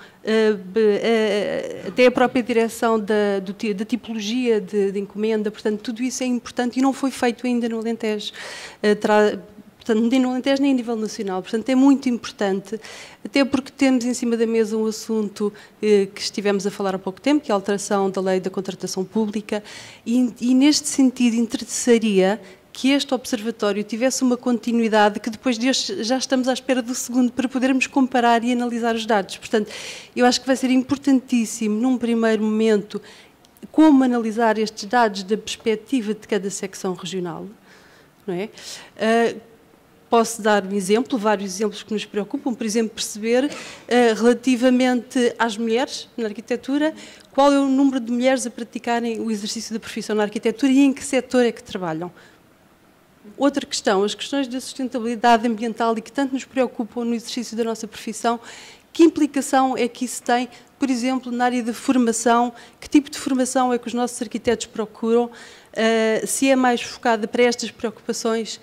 até a própria direção da tipologia de encomenda, portanto, tudo isso é importante e não foi feito ainda no Alentejo, portanto, nem no Alentejo nem a nível nacional, portanto, é muito importante, até porque temos em cima da mesa um assunto que estivemos a falar há pouco tempo, que é a alteração da lei da contratação pública, e neste sentido interessaria que este observatório tivesse uma continuidade, que depois deste já estamos à espera do segundo para podermos comparar e analisar os dados. Portanto, eu acho que vai ser importantíssimo, num primeiro momento, como analisar estes dados da perspectiva de cada secção regional, não é? Posso dar um exemplo, vários exemplos que nos preocupam, por exemplo, perceber relativamente às mulheres na arquitetura, qual é o número de mulheres a praticarem o exercício da profissão na arquitetura e em que setor é que trabalham. Outra questão, as questões da sustentabilidade ambiental e que tanto nos preocupam no exercício da nossa profissão, que implicação é que isso tem, por exemplo, na área da formação, que tipo de formação é que os nossos arquitetos procuram, se é mais focada para estas preocupações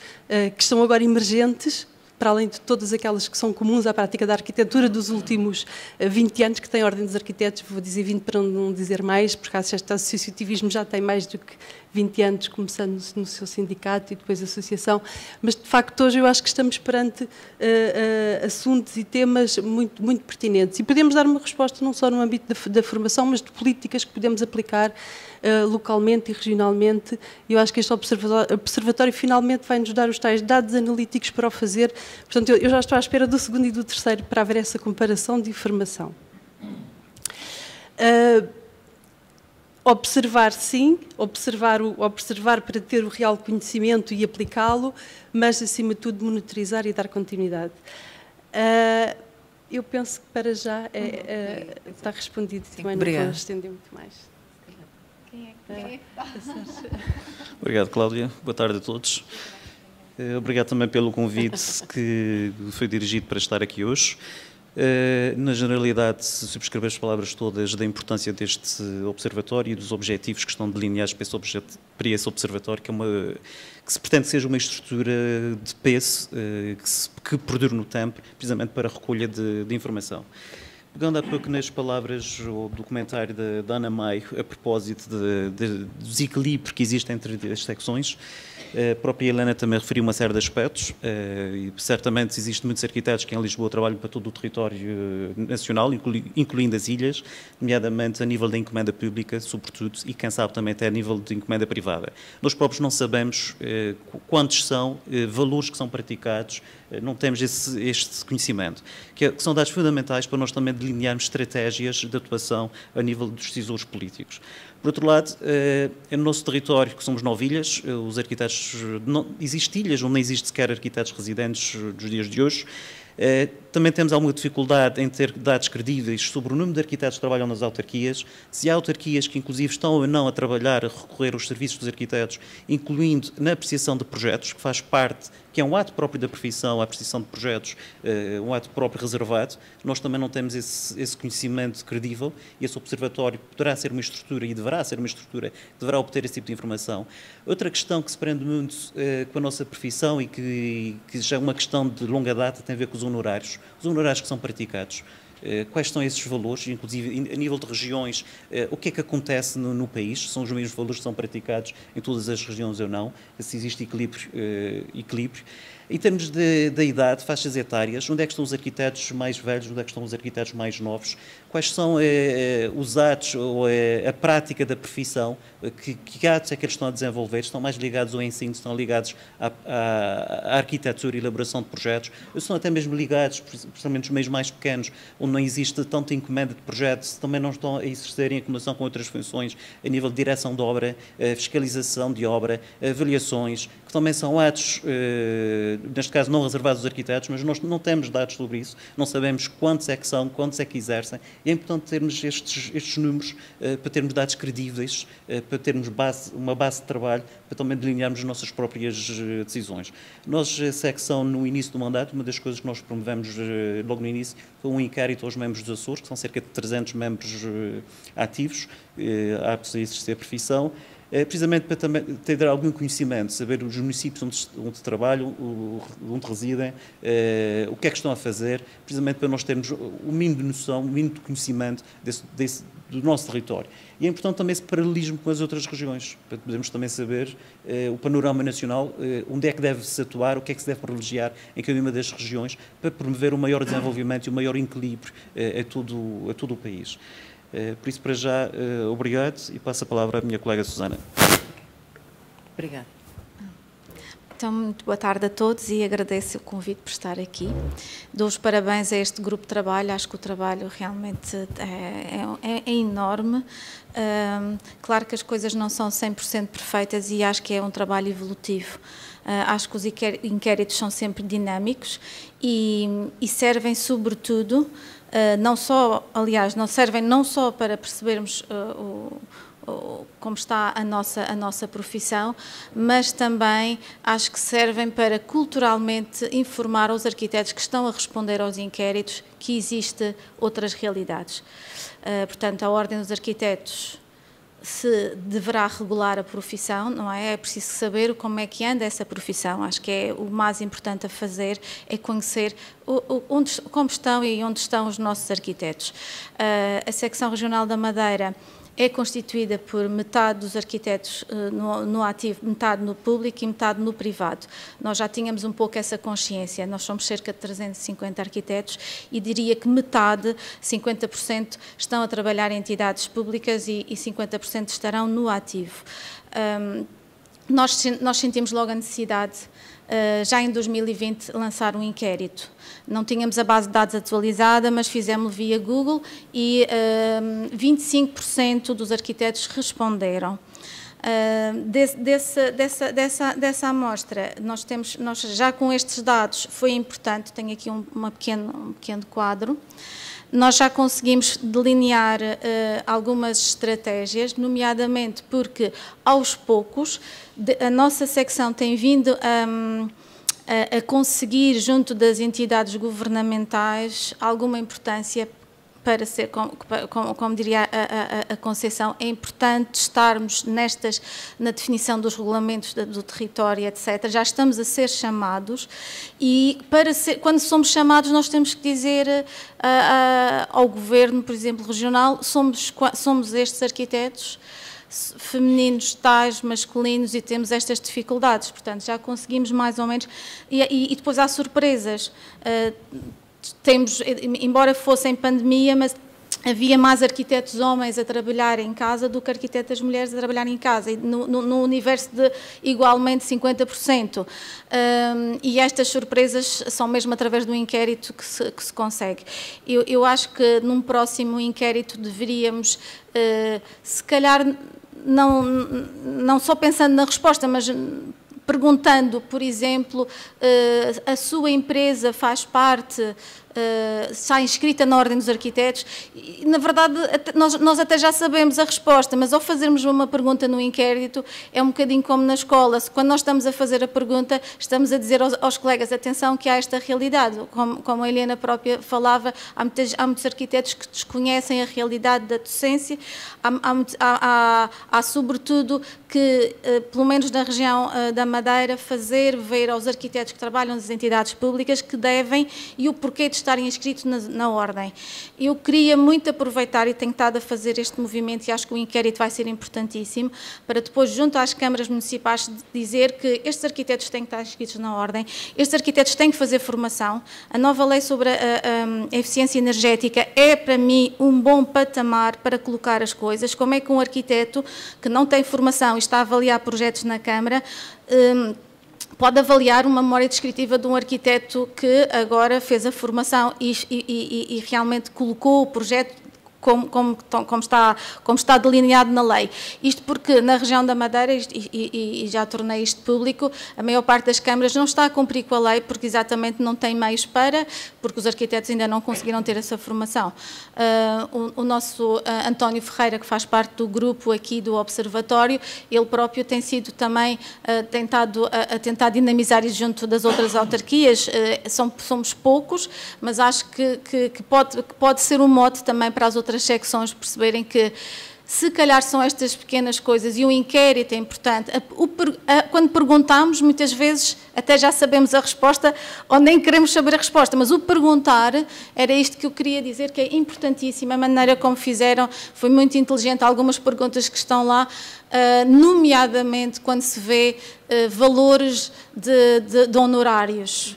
que estão agora emergentes, para além de todas aquelas que são comuns à prática da arquitetura dos últimos 20 anos, que tem a Ordem dos Arquitetos, vou dizer 20 para não dizer mais, porque este associativismo já tem mais do que 20 anos, começando no seu sindicato e depois associação, mas de facto hoje eu acho que estamos perante assuntos e temas muito, muito pertinentes e podemos dar uma resposta não só no âmbito da formação, mas de políticas que podemos aplicar localmente e regionalmente. Eu acho que este observatório finalmente vai nos dar os tais dados analíticos para o fazer. Portanto, eu já estou à espera do segundo e do terceiro para haver essa comparação de informação. Observar, sim, observar para ter o real conhecimento e aplicá-lo, mas, acima de tudo, monitorizar e dar continuidade. Eu penso que para já está respondido. Sim, também não vou estender muito mais. Obrigado, Cláudia. Boa tarde a todos. Obrigado também pelo convite que foi dirigido para estar aqui hoje. Na generalidade, subscrevo as palavras todas da importância deste observatório e dos objetivos que estão delineados para esse observatório, que se pretende que seja uma estrutura de peso que perdure no tempo, precisamente para a recolha de informação. Pegando há pouco nas palavras ou do comentário da Ana Maio, a propósito do desequilíbrio que existe entre as secções, a própria Helena também referiu uma série de aspectos, e certamente existem muitos arquitetos que em Lisboa trabalham para todo o território nacional, incluindo as ilhas, nomeadamente a nível da encomenda pública, sobretudo, e quem sabe também até a nível de encomenda privada. Nós próprios não sabemos quantos são, valores que são praticados, não temos este conhecimento, que são dados fundamentais para nós também delinearmos estratégias de atuação a nível dos decisores políticos. Por outro lado, no nosso território, que somos 9 ilhas, os arquitetos, não existe ilhas onde não existe sequer arquitetos residentes dos dias de hoje. Também temos alguma dificuldade em ter dados credíveis sobre o número de arquitetos que trabalham nas autarquias, se há autarquias que inclusive estão ou não a trabalhar, a recorrer aos serviços dos arquitetos, incluindo na apreciação de projetos, que faz parte, que é um ato próprio da profissão, a apreciação de projetos, um ato próprio reservado. Nós também não temos esse conhecimento credível e esse observatório poderá ser uma estrutura e deverá ser uma estrutura que deverá obter esse tipo de informação. Outra questão que se prende muito com a nossa profissão e que já é uma questão de longa data tem a ver com os honorários. Os honorários que são praticados. Quais são esses valores, inclusive a nível de regiões, o que é que acontece no país? São os mesmos valores que são praticados em todas as regiões ou não? Se existe equilíbrio. Em termos da idade, faixas etárias, onde é que estão os arquitetos mais velhos, onde é que estão os arquitetos mais novos? Quais são os atos ou a prática da profissão? Que atos é que eles estão a desenvolver? Estão mais ligados ao ensino, estão ligados à arquitetura e elaboração de projetos? Ou estão até mesmo ligados, principalmente os meios mais pequenos, onde não existe tanta encomenda de projetos, também não estão a exercer em combinação com outras funções, a nível de direção de obra, fiscalização de obra, avaliações, que também são atos, neste caso não reservados aos arquitetos, mas nós não temos dados sobre isso, não sabemos quantos é que são, quantos é que exercem, e é importante termos estes números para termos dados credíveis, para termos uma base de trabalho, para também delinearmos as nossas próprias decisões. Nós, a secção, no início do mandato, uma das coisas que nós promovemos logo no início foi um inquérito aos membros dos Açores, que são cerca de 300 membros ativos, aptos a exercer a profissão, precisamente para também ter algum conhecimento, saber os municípios onde trabalham, onde residem, o que é que estão a fazer, precisamente para nós termos o mínimo de noção, o mínimo de conhecimento do nosso território. E é importante também esse paralelismo com as outras regiões, para podermos também saber o panorama nacional, onde é que deve-se atuar, o que é que se deve privilegiar em cada uma das regiões, para promover o maior desenvolvimento e o maior equilíbrio a todo o país. Por isso, para já, obrigado e passo a palavra à minha colega Susana. Obrigada. Então, muito boa tarde a todos e agradeço o convite por estar aqui. Dou os parabéns a este grupo de trabalho, acho que o trabalho realmente é enorme. Claro que as coisas não são 100% perfeitas e acho que é um trabalho evolutivo. Acho que os inquéritos são sempre dinâmicos e servem sobretudo, não servem não só para percebermos como está a nossa profissão, mas também acho que servem para culturalmente informar os arquitetos que estão a responder aos inquéritos que existem outras realidades. Portanto, a Ordem dos Arquitetos se deverá regular a profissão, não é? É preciso saber como é que anda essa profissão. Acho que é o mais importante a fazer, é conhecer como estão e onde estão os nossos arquitetos. A Secção Regional da Madeira é constituída por metade dos arquitetos no ativo, metade no público e metade no privado. Nós já tínhamos um pouco essa consciência, nós somos cerca de 350 arquitetos e diria que metade, 50%, estão a trabalhar em entidades públicas e 50% estarão no ativo. Nós sentimos logo a necessidade, já em 2020, lançar um inquérito. Não tínhamos a base de dados atualizada, mas fizemos via Google e 25% dos arquitetos responderam. Dessa amostra, nós já com estes dados, foi importante, tenho aqui um pequeno quadro, nós já conseguimos delinear algumas estratégias, nomeadamente porque, aos poucos, a nossa secção tem vindo a conseguir, junto das entidades governamentais, alguma importância para ser, como diria a Conceição, é importante estarmos na definição dos regulamentos do território, etc. Já estamos a ser chamados e, quando somos chamados, nós temos que dizer ao Governo, por exemplo, regional, somos estes arquitetos, femininos, tais, masculinos, e temos estas dificuldades. Portanto, já conseguimos mais ou menos. E depois há surpresas. Temos, embora fosse em pandemia, mas havia mais arquitetos homens a trabalhar em casa do que arquitetas mulheres a trabalhar em casa, e no universo de igualmente 50%. E estas surpresas são mesmo através do inquérito que se consegue. Eu acho que num próximo inquérito deveríamos, se calhar, não só pensando na resposta, mas perguntando, por exemplo, a sua empresa faz parte, está inscrita na Ordem dos Arquitetos, e, na verdade, nós até já sabemos a resposta, mas ao fazermos uma pergunta no inquérito, é um bocadinho como na escola. Quando nós estamos a fazer a pergunta, estamos a dizer aos colegas, atenção, que há esta realidade. Como a Helena própria falava, há muitos arquitetos que desconhecem a realidade da docência, há sobretudo que, pelo menos na região da Madeira, ver aos arquitetos que trabalham nas entidades públicas que devem, e o porquê de estarem inscritos na Ordem. Eu queria muito aproveitar, e tenho estado a fazer este movimento, e acho que o inquérito vai ser importantíssimo, para depois, junto às câmaras municipais, dizer que estes arquitetos têm que estar inscritos na Ordem, estes arquitetos têm que fazer formação. A nova lei sobre a eficiência energética é, para mim, um bom patamar para colocar as coisas. Como é que um arquiteto que não tem formação e está a avaliar projetos na Câmara pode avaliar uma memória descritiva de um arquiteto que agora fez a formação e realmente colocou o projeto como está delineado na lei. Isto porque na região da Madeira, e já tornei isto público, a maior parte das câmaras não está a cumprir com a lei porque exatamente não tem meios porque os arquitetos ainda não conseguiram ter essa formação. O nosso António Ferreira, que faz parte do grupo aqui do Observatório, ele próprio tem sido também a tentar dinamizar isso junto das outras autarquias. Somos poucos, mas acho que pode ser um mote também para as outras secções perceberem que se calhar são estas pequenas coisas, e o inquérito é importante. Quando perguntamos, muitas vezes até já sabemos a resposta ou nem queremos saber a resposta, mas o perguntar era isto que eu queria dizer, que é importantíssimo. A maneira como fizeram foi muito inteligente. Algumas perguntas que estão lá, nomeadamente quando se vê valores de honorários.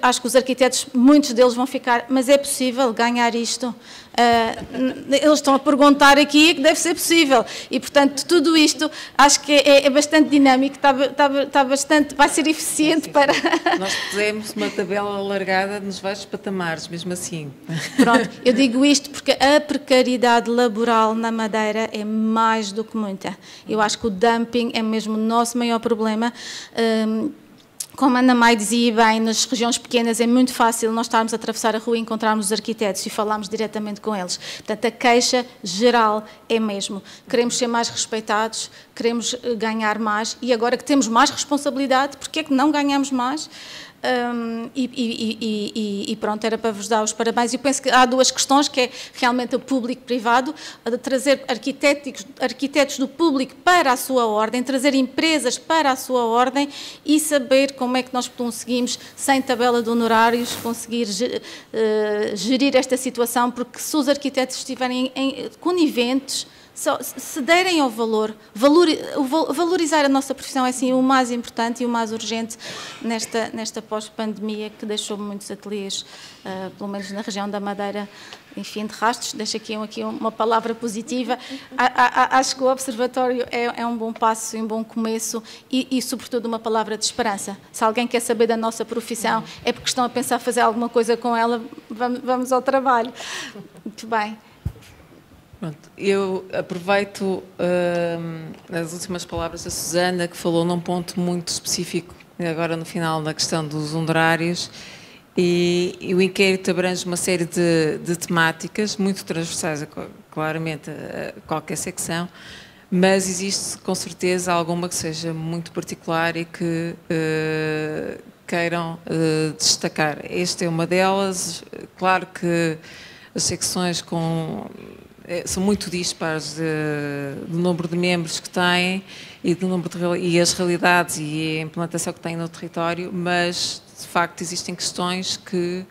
Acho que os arquitetos, muitos deles vão ficar, mas é possível ganhar isto? Eles estão a perguntar aqui que deve ser possível, e portanto tudo isto acho que é bastante dinâmico, está bastante, vai ser eficiente para... Nós pusemos uma tabela alargada nos vários patamares, mesmo assim. Pronto, eu digo isto porque a precariedade laboral na Madeira é mais do que muita. Eu acho que o dumping é mesmo o nosso maior problema. Como a Ana Mai dizia bem, nas regiões pequenas é muito fácil nós estarmos a atravessar a rua e encontrarmos os arquitetos e falarmos diretamente com eles. Portanto, a queixa geral é mesmo. Queremos ser mais respeitados, queremos ganhar mais, e agora que temos mais responsabilidade, porque é que não ganhamos mais? E pronto, era para vos dar os parabéns. Eu penso que há duas questões, que é realmente o público-privado, de trazer arquitetos do público para a sua ordem, trazer empresas para a sua ordem e saber como é que nós conseguimos, sem tabela de honorários, conseguir gerir esta situação, porque se os arquitetos estiverem coniventes, se derem ao valorizar a nossa profissão é assim o mais importante e o mais urgente nesta pós-pandemia, que deixou muitos ateliês, pelo menos na região da Madeira, enfim, de rastros. Deixo aqui uma palavra positiva. Acho que o Observatório é um bom passo e um bom começo e, sobretudo, uma palavra de esperança. Se alguém quer saber da nossa profissão, é porque estão a pensar fazer alguma coisa com ela, vamos ao trabalho. Muito bem. Pronto, eu aproveito as últimas palavras da Susana, que falou num ponto muito específico, agora no final, na questão dos honorários, e o inquérito abrange uma série de temáticas, muito transversais, claramente, a qualquer secção, mas existe, com certeza, alguma que seja muito particular e que queiram destacar. Esta é uma delas. Claro que as secções são muito dispares do número de membros que têm e as realidades e a implantação que têm no território, mas de facto existem questões que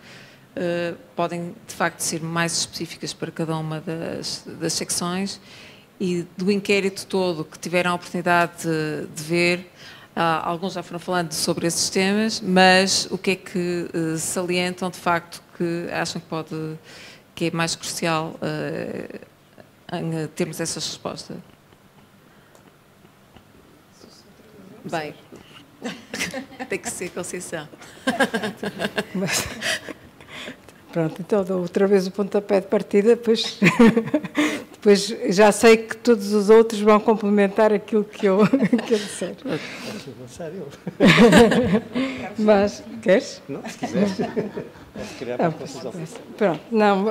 podem de facto ser mais específicas para cada uma das secções, e do inquérito todo que tiveram a oportunidade de ver, alguns já foram falando sobre esses temas, mas o que é que salientam de facto que acham que é mais crucial em termos essas respostas? Bem, tem que ser Conceição. Pronto, então dou outra vez o pontapé de partida, depois já sei que todos os outros vão complementar aquilo que eu disser. Mas, queres? Não, se quiseres. Pronto, não,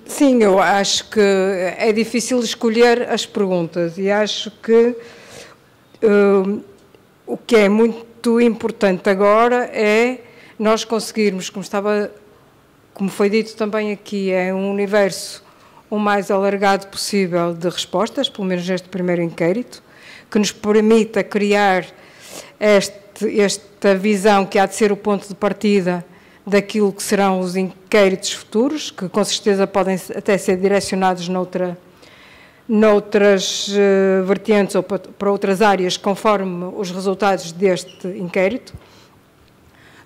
sim, eu acho que é difícil escolher as perguntas e acho que o que é muito importante agora é nós conseguirmos, como foi dito também aqui, é um universo o mais alargado possível de respostas, pelo menos neste primeiro inquérito, que nos permita criar esta visão que há de ser o ponto de partida daquilo que serão os inquéritos futuros, que com certeza podem até ser direcionados noutras vertentes ou para outras áreas, conforme os resultados deste inquérito.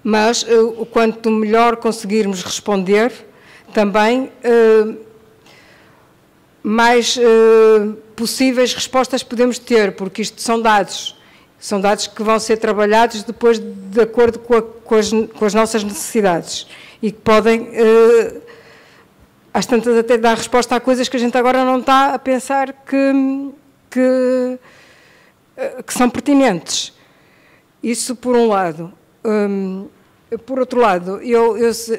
Mas o quanto melhor conseguirmos responder, também mais possíveis respostas podemos ter, porque isto são dados que vão ser trabalhados depois de acordo com as nossas necessidades e que podem, às tantas, até dar resposta a coisas que a gente agora não está a pensar que são pertinentes. Isso por um lado. Por outro lado,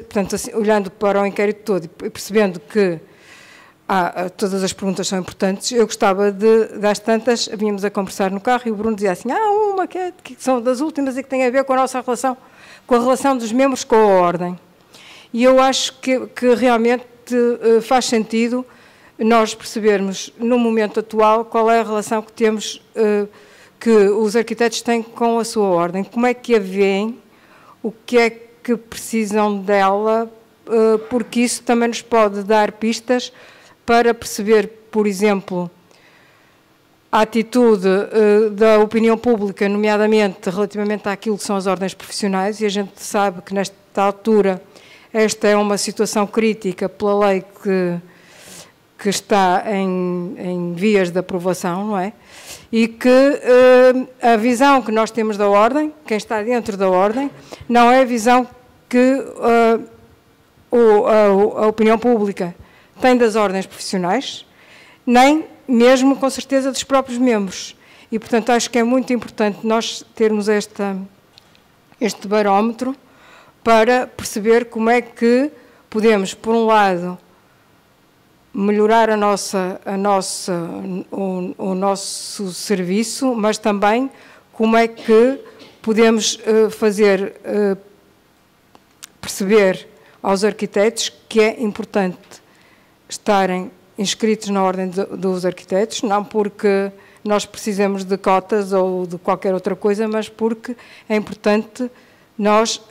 portanto, assim, olhando para o inquérito todo e percebendo que todas as perguntas são importantes, eu gostava das tantas, vínhamos a conversar no carro e o Bruno dizia assim, uma que são das últimas e que tem a ver com a nossa relação, com a relação dos membros com a Ordem. E eu acho que realmente faz sentido nós percebermos, no momento atual, qual é a relação que temos, que os arquitetos têm com a sua Ordem, como é que a veem, o que é que precisam dela, porque isso também nos pode dar pistas para perceber, por exemplo, a atitude da opinião pública, nomeadamente relativamente àquilo que são as ordens profissionais, e a gente sabe que nesta altura esta é uma situação crítica pela lei que está em vias de aprovação, não é? E que a visão que nós temos da Ordem, quem está dentro da Ordem, não é a visão que a opinião pública tem das ordens profissionais, nem mesmo, com certeza, dos próprios membros. E, portanto, acho que é muito importante nós termos este barómetro para perceber como é que podemos, por um lado, melhorar o nosso serviço, mas também como é que podemos perceber aos arquitetos que é importante estarem inscritos na Ordem dos Arquitetos, não porque nós precisamos de cotas ou de qualquer outra coisa, mas porque é importante nós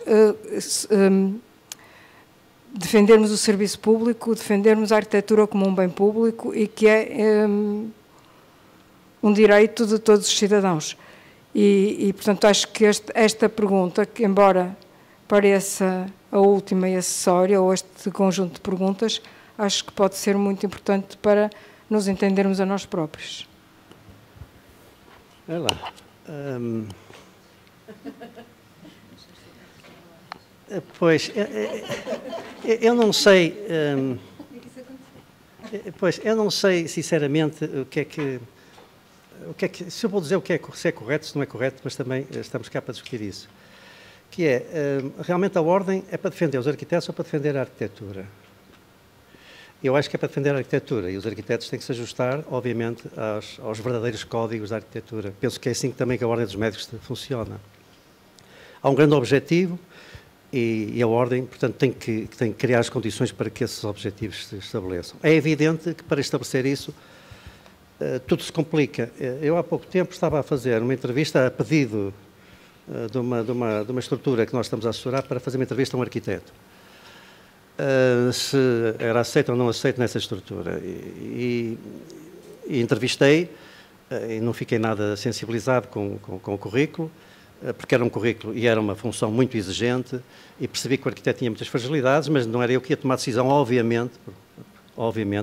defendermos o serviço público, defendermos a arquitetura como um bem público e que é um direito de todos os cidadãos. E portanto, acho que esta pergunta, que embora pareça a última e acessória, ou este conjunto de perguntas, acho que pode ser muito importante para nos entendermos a nós próprios. Olha lá. Pois, eu não sei, eu não sei sinceramente o que é que, se eu vou dizer se é correto, se não é correto, mas também estamos cá para discutir isso, que é, realmente a Ordem é para defender os arquitetos ou para defender a arquitetura? Eu acho que é para defender a arquitetura e os arquitetos têm que se ajustar, obviamente, aos verdadeiros códigos da arquitetura. Penso que é assim também que a Ordem dos Médicos funciona. Há um grande objetivo e a Ordem, portanto, tem que criar as condições para que esses objetivos se estabeleçam. É evidente que para estabelecer isso tudo se complica. Eu há pouco tempo estava a fazer uma entrevista a pedido de uma estrutura que nós estamos a assessorar para fazer uma entrevista a um arquiteto. Se era aceito ou não aceito nessa estrutura. E entrevistei e não fiquei nada sensibilizado com o currículo, porque era um currículo e era uma função muito exigente e percebi que o arquiteto tinha muitas fragilidades, mas não era eu que ia tomar decisão, obviamente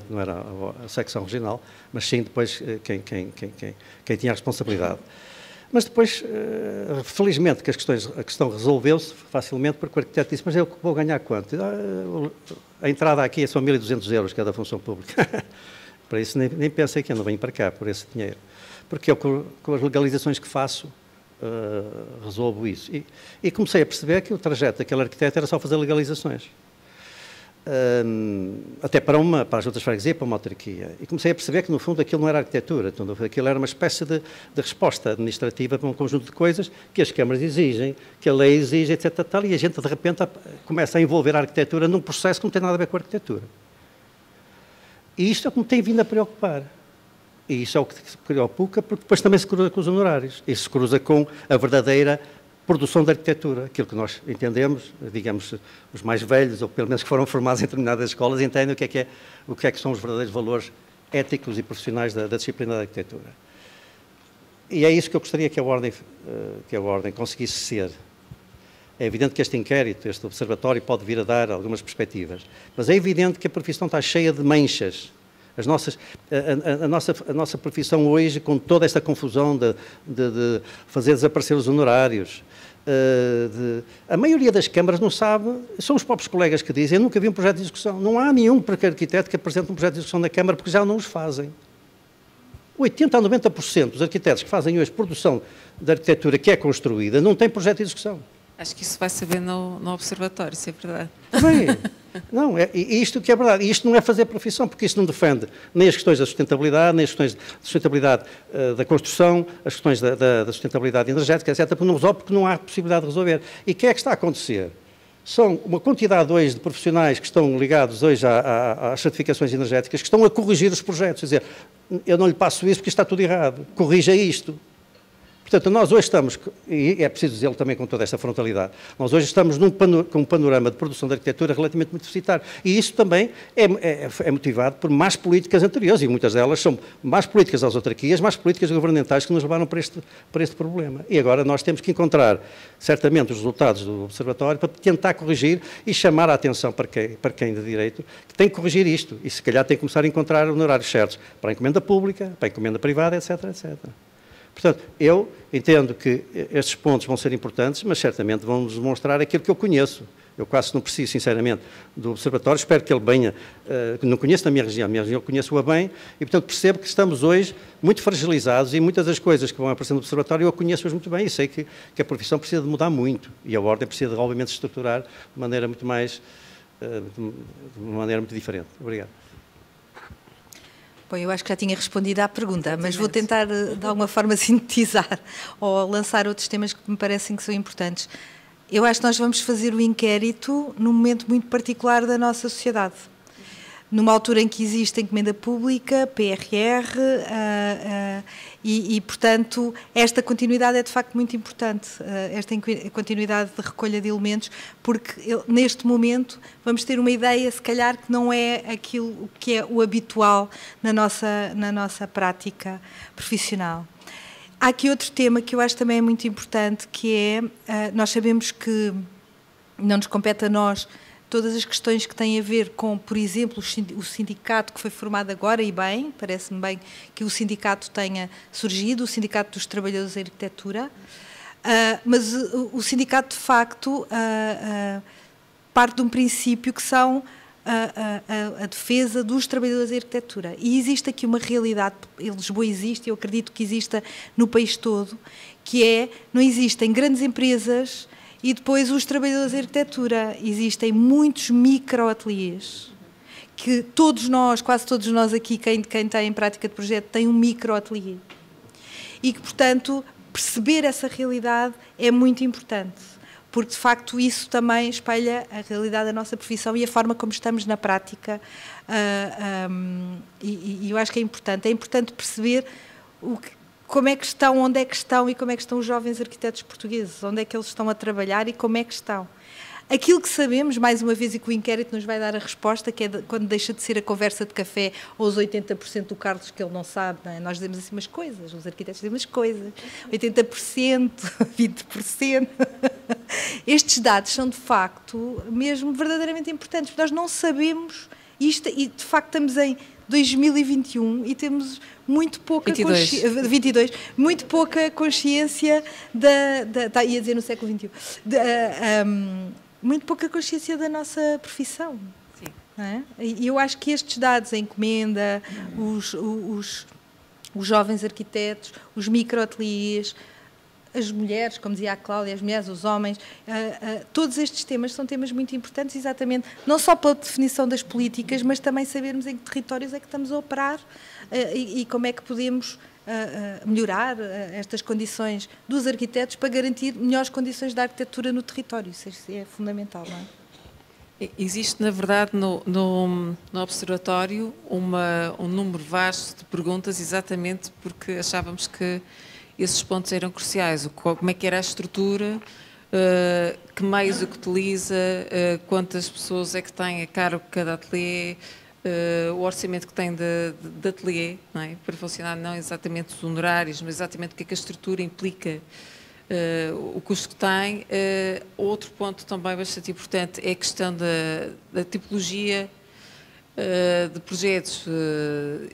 não era a secção regional, mas sim depois quem tinha a responsabilidade. Mas depois, felizmente, que a questão resolveu-se facilmente, porque o arquiteto disse, mas eu vou ganhar quanto? A entrada aqui são 1.200 euros cada função pública. Para isso nem pensei que eu não venho para cá por esse dinheiro. Porque eu, com as legalizações que faço, resolvo isso. E comecei a perceber que o trajeto daquele arquiteto era só fazer legalizações. Até para as outras freguesias, para uma autarquia. E comecei a perceber que, no fundo, aquilo não era arquitetura. Então, aquilo era uma espécie de resposta administrativa para um conjunto de coisas que as câmaras exigem, que a lei exige, etc. Tal, e a gente, de repente, começa a envolver a arquitetura num processo que não tem nada a ver com a arquitetura. E isto é o que me tem vindo a preocupar. E isso é o que preocupa, porque depois também se cruza com os honorários. E se cruza com a verdadeira produção de arquitetura, aquilo que nós entendemos, digamos, os mais velhos, ou pelo menos que foram formados em determinadas escolas, entendem o que é que são os verdadeiros valores éticos e profissionais da disciplina da arquitetura. E é isso que eu gostaria que a Ordem conseguisse ser. É evidente que este inquérito, este observatório, pode vir a dar algumas perspectivas, mas é evidente que a profissão está cheia de manchas. A nossa profissão hoje, com toda esta confusão de fazer desaparecer os honorários, a maioria das câmaras não sabe, são os próprios colegas que dizem, eu nunca vi um projeto de execução. Não há nenhum arquiteto que apresente um projeto de execução na Câmara, porque já não os fazem. 80% a 90% dos arquitetos que fazem hoje produção de arquitetura que é construída não têm projeto de execução. Acho que isso vai saber no observatório, se é verdade. Bem, não, isto que é verdade. Isto não é fazer profissão, porque isso não defende nem as questões da sustentabilidade, nem as questões da sustentabilidade da construção, as questões da sustentabilidade energética, etc., porque não resolve, porque não há possibilidade de resolver. E o que é que está a acontecer? São uma quantidade hoje de profissionais que estão ligados hoje às certificações energéticas, que estão a corrigir os projetos, a dizer, eu não lhe passo isso porque está tudo errado, corrija isto. Portanto, nós hoje estamos, e é preciso dizê-lo também com toda esta frontalidade, nós hoje estamos com um panorama de produção de arquitetura relativamente muito deficitário. E isso também é motivado por más políticas anteriores, e muitas delas são más políticas das autarquias, más políticas governamentais que nos levaram para este problema. E agora nós temos que encontrar, certamente, os resultados do Observatório para tentar corrigir e chamar a atenção para quem de direito, que tem que corrigir isto, e se calhar tem que começar a encontrar honorários certos para a encomenda pública, para a encomenda privada, etc., etc. Portanto, eu entendo que estes pontos vão ser importantes, mas certamente vão-nos demonstrar aquilo que eu conheço. Eu quase não preciso, sinceramente, do Observatório, espero que ele venha, não conheço na minha região eu conheço-a bem, e portanto percebo que estamos hoje muito fragilizados e muitas das coisas que vão aparecer no Observatório eu conheço-as muito bem e sei que a profissão precisa de mudar muito e a Ordem precisa de, obviamente, se estruturar de maneira muito mais, de maneira muito diferente. Obrigado. Bom, eu acho que já tinha respondido à pergunta, mas vou tentar, de alguma forma, sintetizar ou lançar outros temas que me parecem que são importantes. Eu acho que nós vamos fazer o inquérito num momento muito particular da nossa sociedade. Numa altura em que existe encomenda pública, PRR, e, portanto, esta continuidade é de facto muito importante, esta continuidade de recolha de elementos, porque neste momento vamos ter uma ideia, se calhar, que não é aquilo que é o habitual na nossa prática profissional. Há aqui outro tema que eu acho também é muito importante, que é, nós sabemos que não nos compete a nós todas as questões que têm a ver com, por exemplo, o sindicato que foi formado agora, e bem, parece-me bem que o sindicato tenha surgido, o Sindicato dos Trabalhadores da Arquitetura, mas o sindicato, de facto, parte de um princípio que são a defesa dos trabalhadores da arquitetura. E existe aqui uma realidade, em Lisboa existe, eu acredito que exista no país todo, que é, não existem grandes empresas e depois os trabalhadores da arquitetura. Existem muitos microateliês, que todos nós, quase todos nós aqui, quem tem prática de projeto, tem um microateliê. E que, portanto, perceber essa realidade é muito importante, porque, de facto, isso também espelha a realidade da nossa profissão e a forma como estamos na prática. E eu acho que é importante perceber como é que estão, onde é que estão e como é que estão os jovens arquitetos portugueses, onde é que eles estão a trabalhar e como é que estão. Aquilo que sabemos, mais uma vez, e que o inquérito nos vai dar a resposta, que é quando deixa de ser a conversa de café ou os 80% do Carlos que ele não sabe, não é? Nós dizemos assim umas coisas, os arquitetos dizem umas coisas, 80%, 20%. Estes dados são, de facto, mesmo verdadeiramente importantes, porque nós não sabemos isto, e de facto estamos em 2021 e temos muito pouca 22, muito pouca consciência ia dizer no século XXI, muito pouca consciência da nossa profissão. Sim. Não é? E eu acho que estes dados, a encomenda, os jovens arquitetos, os microateliês, as mulheres, como dizia a Cláudia, as mulheres, os homens, todos estes temas são temas muito importantes, exatamente, não só pela definição das políticas, mas também sabermos em que territórios é que estamos a operar e como é que podemos melhorar estas condições dos arquitetos para garantir melhores condições da arquitetura no território. Isso é fundamental, não é? Existe, na verdade, no Observatório um número vasto de perguntas, exatamente porque achávamos que esses pontos eram cruciais. Como é que era a estrutura, que meios é que utiliza, quantas pessoas é que tem a cargo cada ateliê, o orçamento que tem de ateliê, não é? Para funcionar, não exatamente os honorários, mas exatamente o que é que a estrutura implica, o custo que tem. Outro ponto também bastante importante é a questão da tipologia de projetos,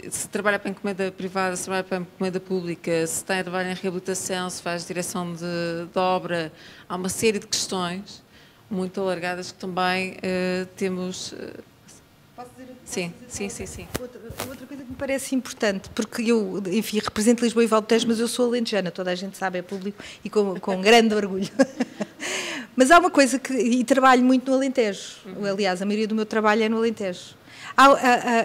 se trabalha para a encomenda privada, se trabalha para a encomenda pública, se tem trabalho em reabilitação, se faz direção de obra, há uma série de questões muito alargadas que também temos... Posso dizer? Sim. Outra coisa que me parece importante, porque eu, enfim, represento Lisboa e Val do Tejo, mas eu sou alentejana, toda a gente sabe, é público, e com grande orgulho. Mas há uma coisa e trabalho muito no Alentejo, aliás, a maioria do meu trabalho é no Alentejo.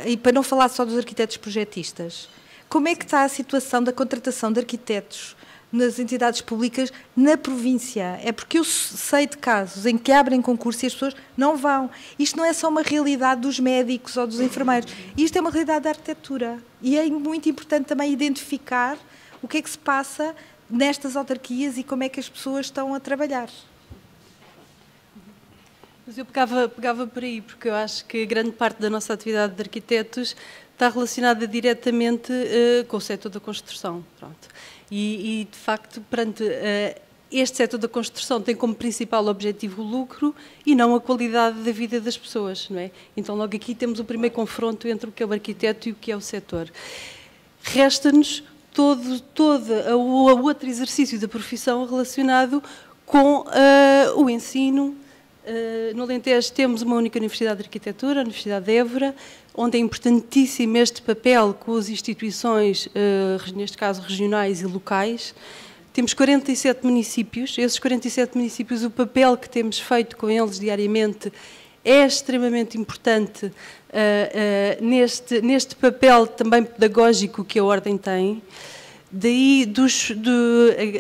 E para não falar só dos arquitetos projetistas, como é que está a situação da contratação de arquitetos nas entidades públicas na província? É porque eu sei de casos em que abrem concurso e as pessoas não vão. Isto não é só uma realidade dos médicos ou dos enfermeiros, isto é uma realidade da arquitetura. E é muito importante também identificar o que é que se passa nestas autarquias e como é que as pessoas estão a trabalhar. Mas eu pegava por aí, porque eu acho que grande parte da nossa atividade de arquitetos está relacionada diretamente com o setor da construção. Pronto. E, de facto, perante este setor da construção tem como principal objetivo o lucro e não a qualidade da vida das pessoas, não é? Então, logo aqui temos o primeiro confronto entre o que é o arquiteto e o que é o setor. Resta-nos todo o outro exercício da profissão relacionado com o ensino. No Alentejo temos uma única Universidade de Arquitetura, a Universidade de Évora, onde é importantíssimo este papel com as instituições, neste caso regionais e locais. Temos 47 municípios, esses 47 municípios, o papel que temos feito com eles diariamente é extremamente importante neste papel também pedagógico que a Ordem tem. Daí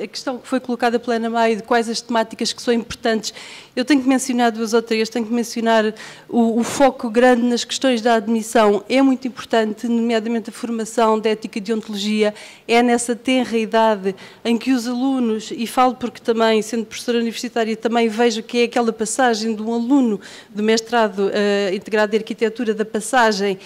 a questão que foi colocada pela Ana Maia de quais as temáticas que são importantes. Eu tenho que mencionar duas ou três, tenho que mencionar o foco grande nas questões da admissão, é muito importante, nomeadamente a formação de ética e de deontologia, é nessa tenra idade em que os alunos, e falo porque também, sendo professora universitária, também vejo que é aquela passagem de um aluno do mestrado integrado de arquitetura, da passagem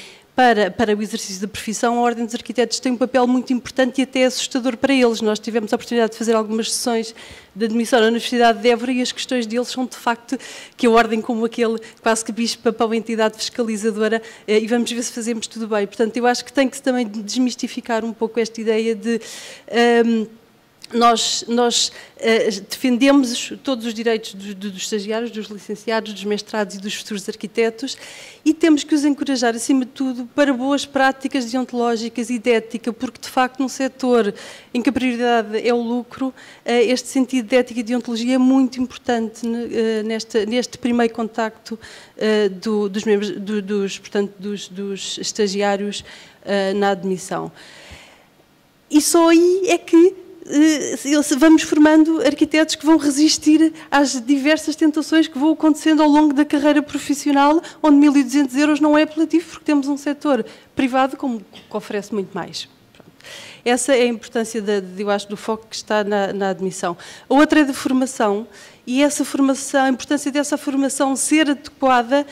para o exercício da profissão, a Ordem dos Arquitetos tem um papel muito importante e até assustador para eles. Nós tivemos a oportunidade de fazer algumas sessões de admissão na Universidade de Évora e as questões deles são, de facto, que a Ordem como aquele quase que bicho-papão, entidade fiscalizadora, e vamos ver se fazemos tudo bem. Portanto, eu acho que tem que também desmistificar um pouco esta ideia de... Nós defendemos todos os direitos dos estagiários, dos licenciados, dos mestrados e dos futuros arquitetos e temos que os encorajar, acima de tudo, para boas práticas deontológicas e de ética, porque, de facto, num setor em que a prioridade é o lucro, este sentido de ética e deontologia é muito importante neste primeiro contacto dos estagiários na admissão. E só aí é que vamos formando arquitetos que vão resistir às diversas tentações que vão acontecendo ao longo da carreira profissional, onde 1.200 euros não é apelativo, porque temos um setor privado que oferece muito mais. Pronto. Essa é a importância, eu acho, do foco que está na admissão. A outra é da formação, e essa formação, a importância dessa formação ser adequada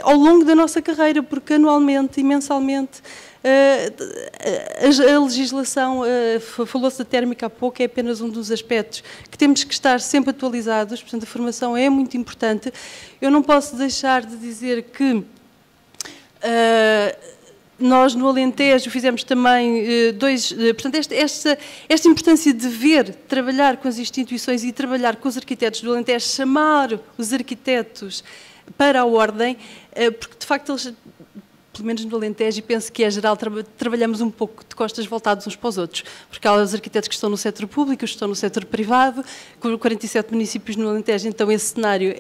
ao longo da nossa carreira, porque anualmente e mensalmente a legislação, falou-se da térmica há pouco, é apenas um dos aspectos que temos que estar sempre atualizados, portanto a formação é muito importante. Eu não posso deixar de dizer que nós no Alentejo fizemos também portanto esta importância de trabalhar com as instituições e trabalhar com os arquitetos do Alentejo, chamar os arquitetos para a Ordem, porque de facto eles, pelo menos no Alentejo, e penso que é geral, trabalhamos um pouco de costas voltados uns para os outros, porque há os arquitetos que estão no setor público, que estão no setor privado, com 47 municípios no Alentejo, então esse cenário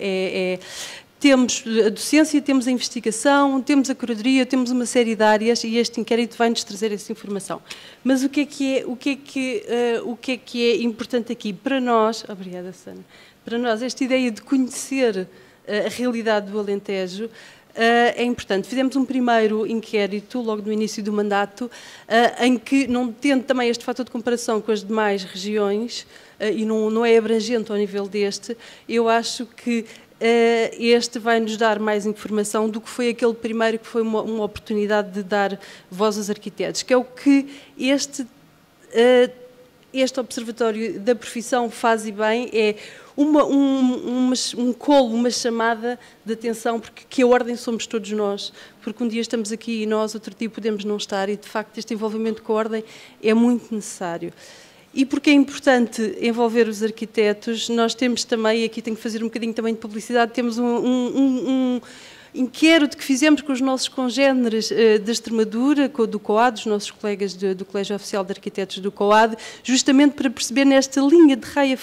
temos a docência, temos a investigação, temos a curadoria, temos uma série de áreas e este inquérito vai-nos trazer essa informação. Mas o que é que é importante aqui? Para nós, obrigada, Sana, para nós esta ideia de conhecer a realidade do Alentejo é importante. Fizemos um primeiro inquérito, logo no início do mandato, em que, não tendo também este fator de comparação com as demais regiões, e não é abrangente ao nível deste, eu acho que este vai nos dar mais informação do que foi aquele primeiro, que foi uma oportunidade de dar voz aos arquitetos, que é o que este Observatório da Profissão faz e bem, é um colo, uma chamada de atenção, porque que a ordem somos todos nós, porque um dia estamos aqui e nós, outro dia podemos não estar, e de facto este envolvimento com a ordem é muito necessário. E porque é importante envolver os arquitetos, nós temos também, aqui tenho que fazer um bocadinho também de publicidade, temos um inquérito que fizemos com os nossos congêneres da Extremadura, do COAD, os nossos colegas do Colégio Oficial de Arquitetos do COAD, justamente para perceber nesta linha de raia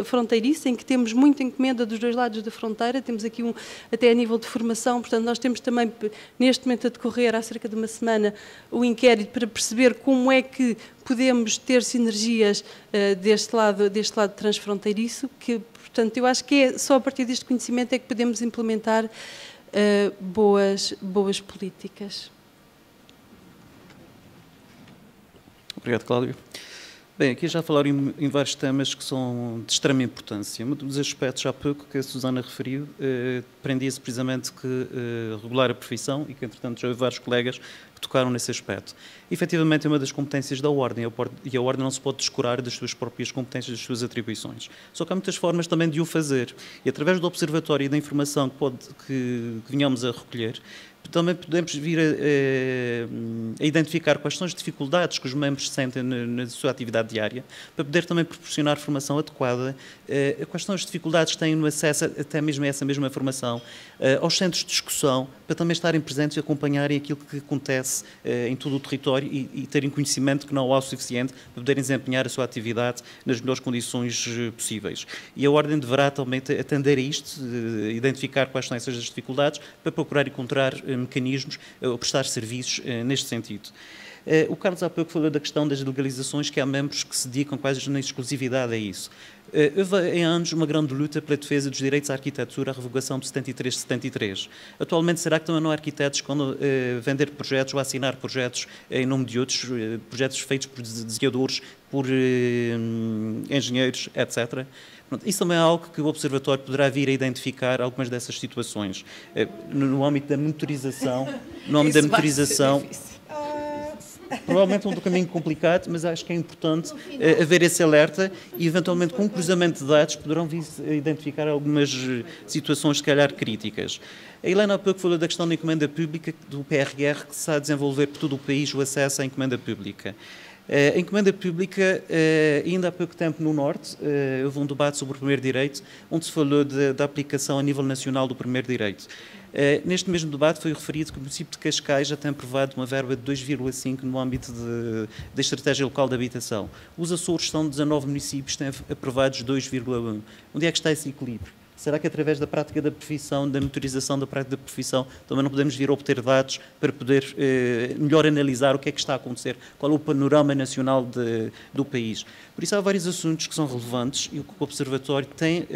fronteiriça, em que temos muita encomenda dos dois lados da fronteira, temos aqui até a nível de formação, portanto nós temos também, neste momento a decorrer, há cerca de uma semana, o inquérito para perceber como é que podemos ter sinergias deste lado transfronteiriço, que, portanto, eu acho que é só a partir deste conhecimento é que podemos implementar boas políticas. Obrigado, Cláudio. Bem, aqui já falaram em vários temas que são de extrema importância. Um dos aspectos, há pouco, que a Susana referiu, prendia-se precisamente que regular a profissão, e que, entretanto, já houve vários colegas que tocaram nesse aspecto. Efetivamente, é uma das competências da Ordem, e a Ordem não se pode descurar das suas próprias competências, das suas atribuições. Só que há muitas formas também de o fazer, e através do Observatório e da informação que venhamos a recolher, também podemos vir a identificar quais são as dificuldades que os membros sentem na sua atividade diária, para poder também proporcionar formação adequada, quais são as dificuldades que têm no acesso até mesmo a essa mesma formação, aos centros de discussão, para também estarem presentes e acompanharem aquilo que acontece em todo o território e terem conhecimento que não há o suficiente para poderem desempenhar a sua atividade nas melhores condições possíveis. E a Ordem deverá também atender a isto, identificar quais são essas dificuldades, para procurar encontrar mecanismos ou prestar serviços neste sentido. O Carlos há pouco falou da questão das legalizações, que há membros que se dedicam quase na exclusividade a isso. Houve há anos uma grande luta pela defesa dos direitos à arquitetura, a revogação de 73-73. Atualmente, será que também não há arquitetos quando vender projetos ou assinar projetos em nome de outros, projetos feitos por desenhadores, por engenheiros, etc.? Isso também é algo que o Observatório poderá vir a identificar algumas dessas situações. No âmbito da monitorização, provavelmente é um caminho complicado, mas acho que é importante haver esse alerta e, eventualmente, com um cruzamento de dados, poderão vir a identificar algumas situações, se calhar, críticas. A Helena há pouco falou da questão da encomenda pública, do PRR, que se está a desenvolver por todo o país o acesso à encomenda pública. A encomenda pública, ainda há pouco tempo no Norte, houve um debate sobre o primeiro direito, onde se falou da aplicação a nível nacional do primeiro direito. Neste mesmo debate foi referido que o município de Cascais já tem aprovado uma verba de 2,5 no âmbito da estratégia local de habitação. Os Açores são 19 municípios que têm aprovados 2,1. Onde é que está esse equilíbrio? Será que através da prática da profissão, da monitorização da prática da profissão, também não podemos vir a obter dados para poder melhor analisar o que é que está a acontecer, qual é o panorama nacional do país? Por isso há vários assuntos que são relevantes e o Observatório tem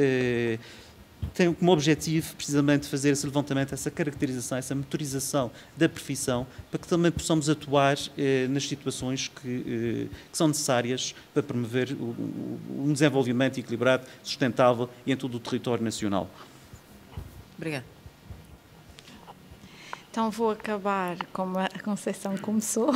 como objetivo precisamente fazer esse levantamento, essa caracterização, essa monitorização da profissão, para que também possamos atuar nas situações que são necessárias para promover um desenvolvimento equilibrado, sustentável e em todo o território nacional. Obrigada. Então vou acabar como a Conceição começou.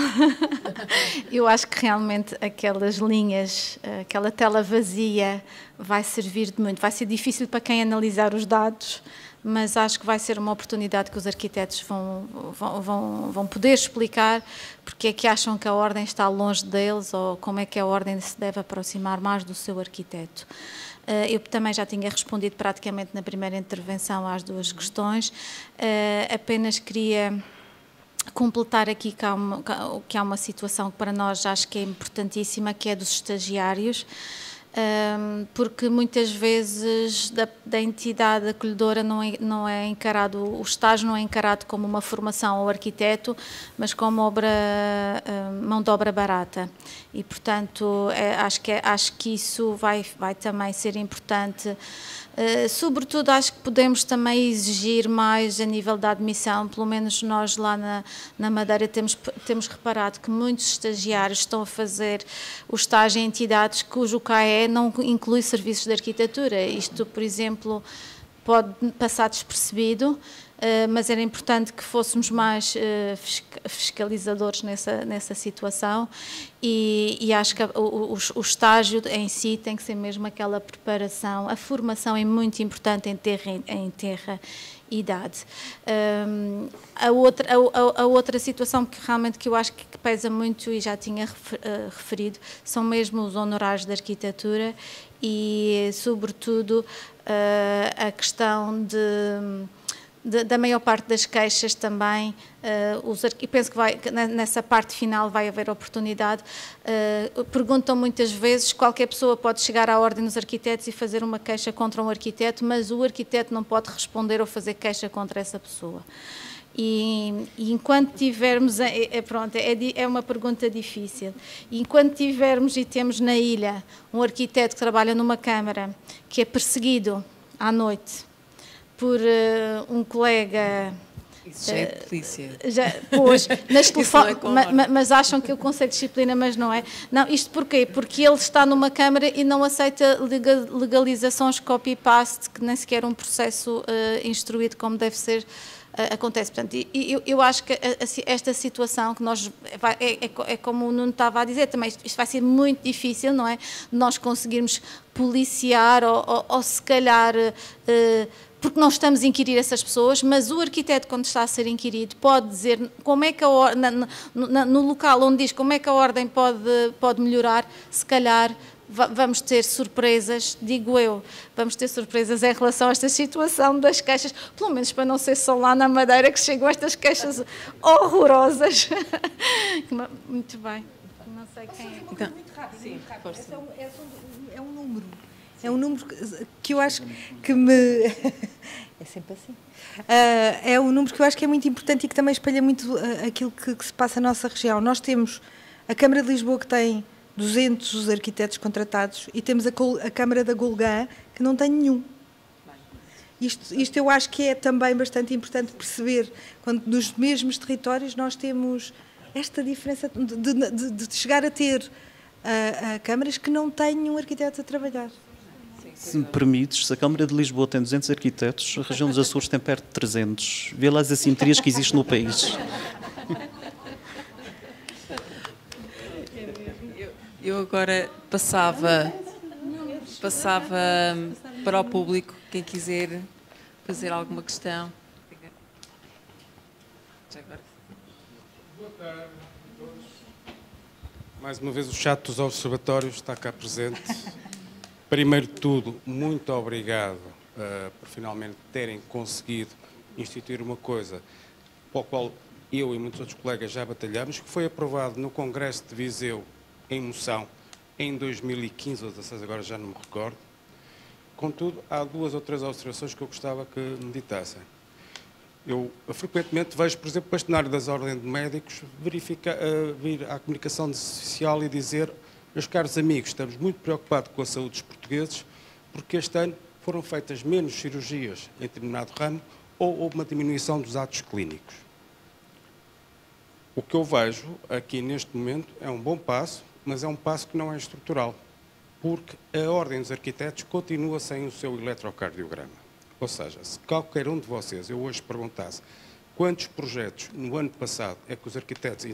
Eu acho que realmente aquelas linhas, aquela tela vazia vai servir de muito. Vai ser difícil para quem analisar os dados, mas acho que vai ser uma oportunidade que os arquitetos vão poder explicar porque é que acham que a Ordem está longe deles ou como é que a Ordem se deve aproximar mais do seu arquiteto. Eu também já tinha respondido praticamente na primeira intervenção às duas questões, apenas queria completar aqui que há uma situação que para nós acho que é importantíssima, que é dos estagiários. porque muitas vezes da entidade acolhedora não é encarado, o estágio não é encarado como uma formação ao arquiteto, mas como mão de obra barata. E, portanto, acho que isso vai também ser importante. Sobretudo, acho que podemos também exigir mais a nível da admissão, pelo menos nós lá na Madeira temos reparado que muitos estagiários estão a fazer o estágio em entidades cujo CAE não inclui serviços de arquitetura. Isto, por exemplo, pode passar despercebido, mas era importante que fôssemos mais fiscalizadores nessa situação e acho que o estágio em si tem que ser mesmo aquela preparação. A formação é muito importante em terra e idade. A outra situação que realmente que eu acho que pesa muito e já tinha referido são mesmo os honorários de arquitetura e, sobretudo, a questão da maior parte das queixas também, e penso que nessa parte final vai haver oportunidade, perguntam muitas vezes, qualquer pessoa pode chegar à Ordem dos Arquitetos e fazer uma queixa contra um arquiteto, mas o arquiteto não pode responder ou fazer queixa contra essa pessoa. E enquanto tivermos, é uma pergunta difícil, e enquanto tivermos e temos na ilha um arquiteto que trabalha numa câmara que é perseguido à noite por um colega... Isso já é polícia. Pois, mas acham que é o Conselho de Disciplina, mas não é. Não, isto porquê? Porque ele está numa Câmara e não aceita legalizações copy-paste, que nem sequer um processo instruído como deve ser acontece. Portanto, eu acho que esta situação que nós... É como o Nuno estava a dizer, também isto vai ser muito difícil, não é? Nós conseguirmos policiar ou se calhar... porque não estamos a inquirir essas pessoas, mas o arquiteto, quando está a ser inquirido, pode dizer como é que no local onde diz como é que a ordem pode melhorar, se calhar vamos ter surpresas, digo eu, vamos ter surpresas em relação a esta situação das queixas, pelo menos para não ser só lá na Madeira que chegam estas queixas horrorosas. Muito bem, não sei quem é. Então, muito rápido, sim, muito rápido. É um número. É um número que eu acho que me... É sempre assim. É um número que eu acho que é muito importante e que também espelha muito aquilo que se passa na nossa região. Nós temos a Câmara de Lisboa, que tem 200 arquitetos contratados, e temos a Câmara da Golgã, que não tem nenhum. Isto eu acho que é também bastante importante perceber, quando nos mesmos territórios nós temos esta diferença de chegar a ter câmaras que não têm um arquiteto a trabalhar. Se me permites, se a Câmara de Lisboa tem 200 arquitetos, a região dos Açores tem perto de 300. Vê lá as assimetrias que existem no país. Eu agora passava para o público, quem quiser fazer alguma questão. Já agora. Boa tarde a todos. Mais uma vez o chat dos observatórios está cá presente. Primeiro de tudo, muito obrigado por finalmente terem conseguido instituir uma coisa para a qual eu e muitos outros colegas já batalhamos, que foi aprovado no Congresso de Viseu em moção em 2015 ou 2016, agora já não me recordo. Contudo, há 2 ou 3 observações que eu gostava que meditassem. Eu frequentemente vejo, por exemplo, o bastonário das ordens de médicos vir à comunicação social e dizer: meus caros amigos, estamos muito preocupados com a saúde dos portugueses, porque este ano foram feitas menos cirurgias em determinado ramo ou houve uma diminuição dos atos clínicos. O que eu vejo aqui neste momento é um bom passo, mas é um passo que não é estrutural, porque a Ordem dos Arquitetos continua sem o seu eletrocardiograma. Ou seja, se qualquer um de vocês, eu hoje perguntasse quantos projetos no ano passado é que os arquitetos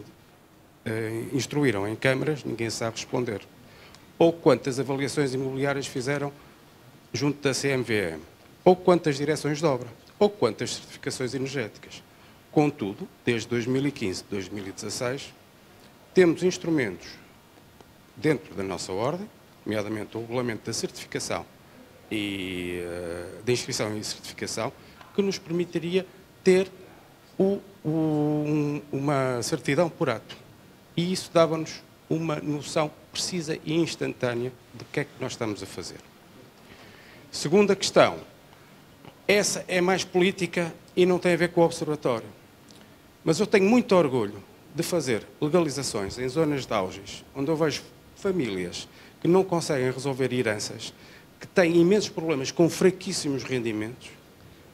instruíram em câmaras, ninguém sabe responder. Ou quantas avaliações imobiliárias fizeram junto da CMVM. Ou quantas direções de obra. Ou quantas certificações energéticas. Contudo, desde 2015 a 2016, temos instrumentos dentro da nossa ordem, nomeadamente o regulamento da certificação e da inscrição e certificação, que nos permitiria ter uma certidão por ato. E isso dava-nos uma noção precisa e instantânea do que é que nós estamos a fazer. Segunda questão, essa é mais política e não tem a ver com o Observatório. Mas eu tenho muito orgulho de fazer legalizações em zonas de auges, onde eu vejo famílias que não conseguem resolver heranças, que têm imensos problemas com fraquíssimos rendimentos,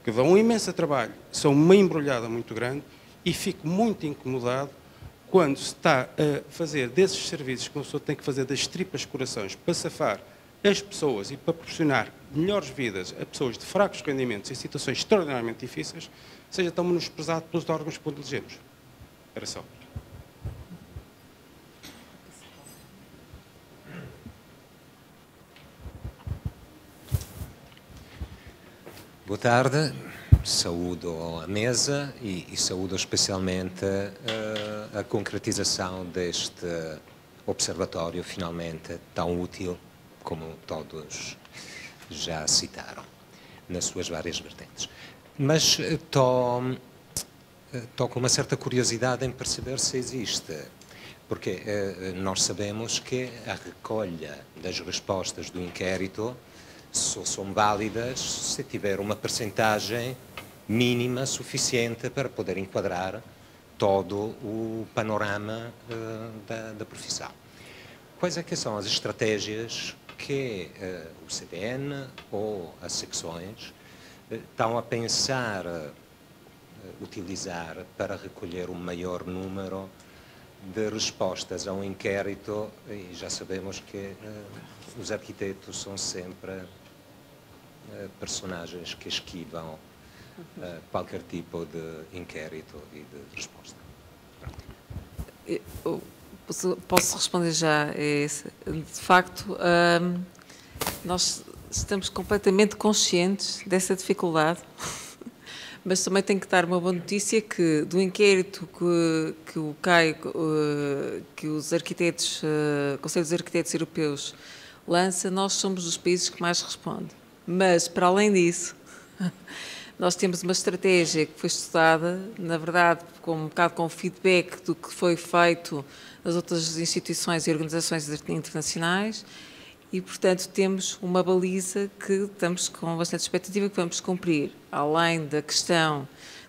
que dão um imenso trabalho, são uma embrulhada muito grande, e fico muito incomodado quando se está a fazer desses serviços que uma pessoa tem que fazer das tripas corações para safar as pessoas e para proporcionar melhores vidas a pessoas de fracos rendimentos em situações extraordinariamente difíceis, seja tão menosprezado pelos órgãos que elegemos. Era só. Boa tarde, saúdo a mesa e saúdo especialmente a concretização deste observatório, finalmente tão útil como todos já citaram, nas suas várias vertentes. Mas estou com uma certa curiosidade em perceber se existe, porque nós sabemos que a recolha das respostas do inquérito só são válidas se tiver uma percentagem mínima suficiente para poder enquadrar todo o panorama da profissão. Quais é que são as estratégias que o CDN ou as secções estão a pensar utilizar para recolher um maior número de respostas a um inquérito? E já sabemos que os arquitetos são sempre personagens que esquivam qualquer tipo de inquérito e de resposta. Posso responder já? De facto, nós estamos completamente conscientes dessa dificuldade, mas também tenho que dar uma boa notícia que do inquérito que o CAI, que os arquitetos, o Conselho dos Arquitetos Europeus lança, nós somos dos países que mais respondem. Mas, para além disso, nós temos uma estratégia que foi estudada, na verdade, um bocado com feedback do que foi feito nas outras instituições e organizações internacionais e, portanto, temos uma baliza que estamos com bastante expectativa que vamos cumprir. Além da questão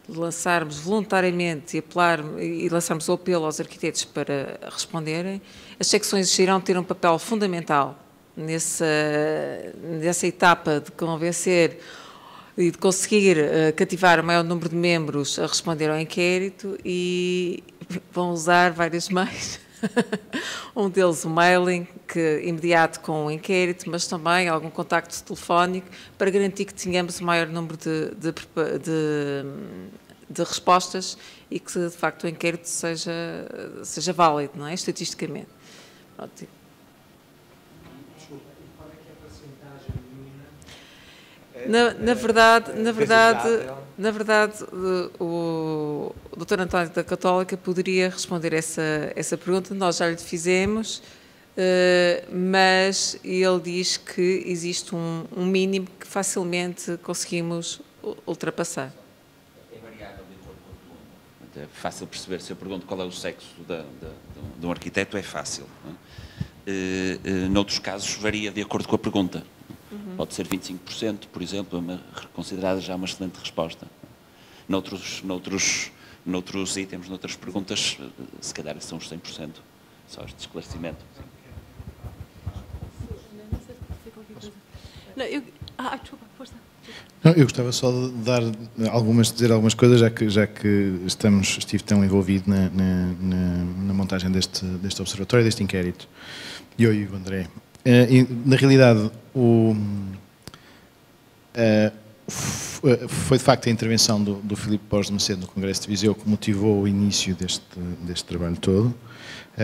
de lançarmos voluntariamente e lançarmos o apelo aos arquitetos para responderem, as secções irão ter um papel fundamental nessa etapa de convencer e de conseguir cativar o maior número de membros a responder ao inquérito e vão usar vários meios. Um deles o mailing, que imediato com o inquérito, mas também algum contacto telefónico para garantir que tenhamos o maior número de respostas e que, de facto, o inquérito seja válido, não é? Estatisticamente. Pronto. Na verdade, o Dr. António da Católica poderia responder essa pergunta, nós já lhe fizemos, mas ele diz que existe um mínimo que facilmente conseguimos ultrapassar. É variável de acordo com a pergunta. É fácil perceber, se eu pergunto qual é o sexo de um arquiteto, é fácil. Noutros casos, varia de acordo com a pergunta. Pode ser 25%, por exemplo, considerada já uma excelente resposta. Noutros itens, noutras perguntas, se calhar são os 100%, só este esclarecimento. Eu gostava só de dizer algumas coisas, já que estive tão envolvido na montagem deste observatório, deste inquérito. Eu e o André. Na realidade, foi de facto a intervenção do Filipe Borges de Macedo no Congresso de Viseu que motivou o início deste trabalho todo.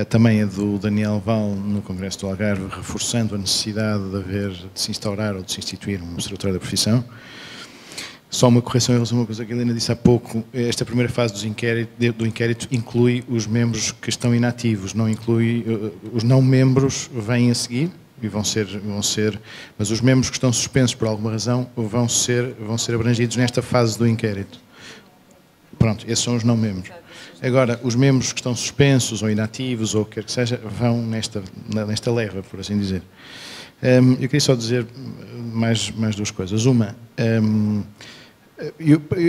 Também a do Daniel Val no Congresso do Algarve, reforçando a necessidade de se instaurar ou de se instituir um observatório da profissão. Só uma correção em relação a uma coisa que a Helena disse há pouco. Esta primeira fase do inquérito inclui os membros que estão inativos, não inclui os não membros, vêm a seguir e vão ser, mas os membros que estão suspensos por alguma razão vão ser abrangidos nesta fase do inquérito. Pronto, esses são os não membros. Agora, os membros que estão suspensos ou inativos, ou o que quer que seja, vão nesta leva, por assim dizer. Eu queria só dizer mais duas coisas. Uma,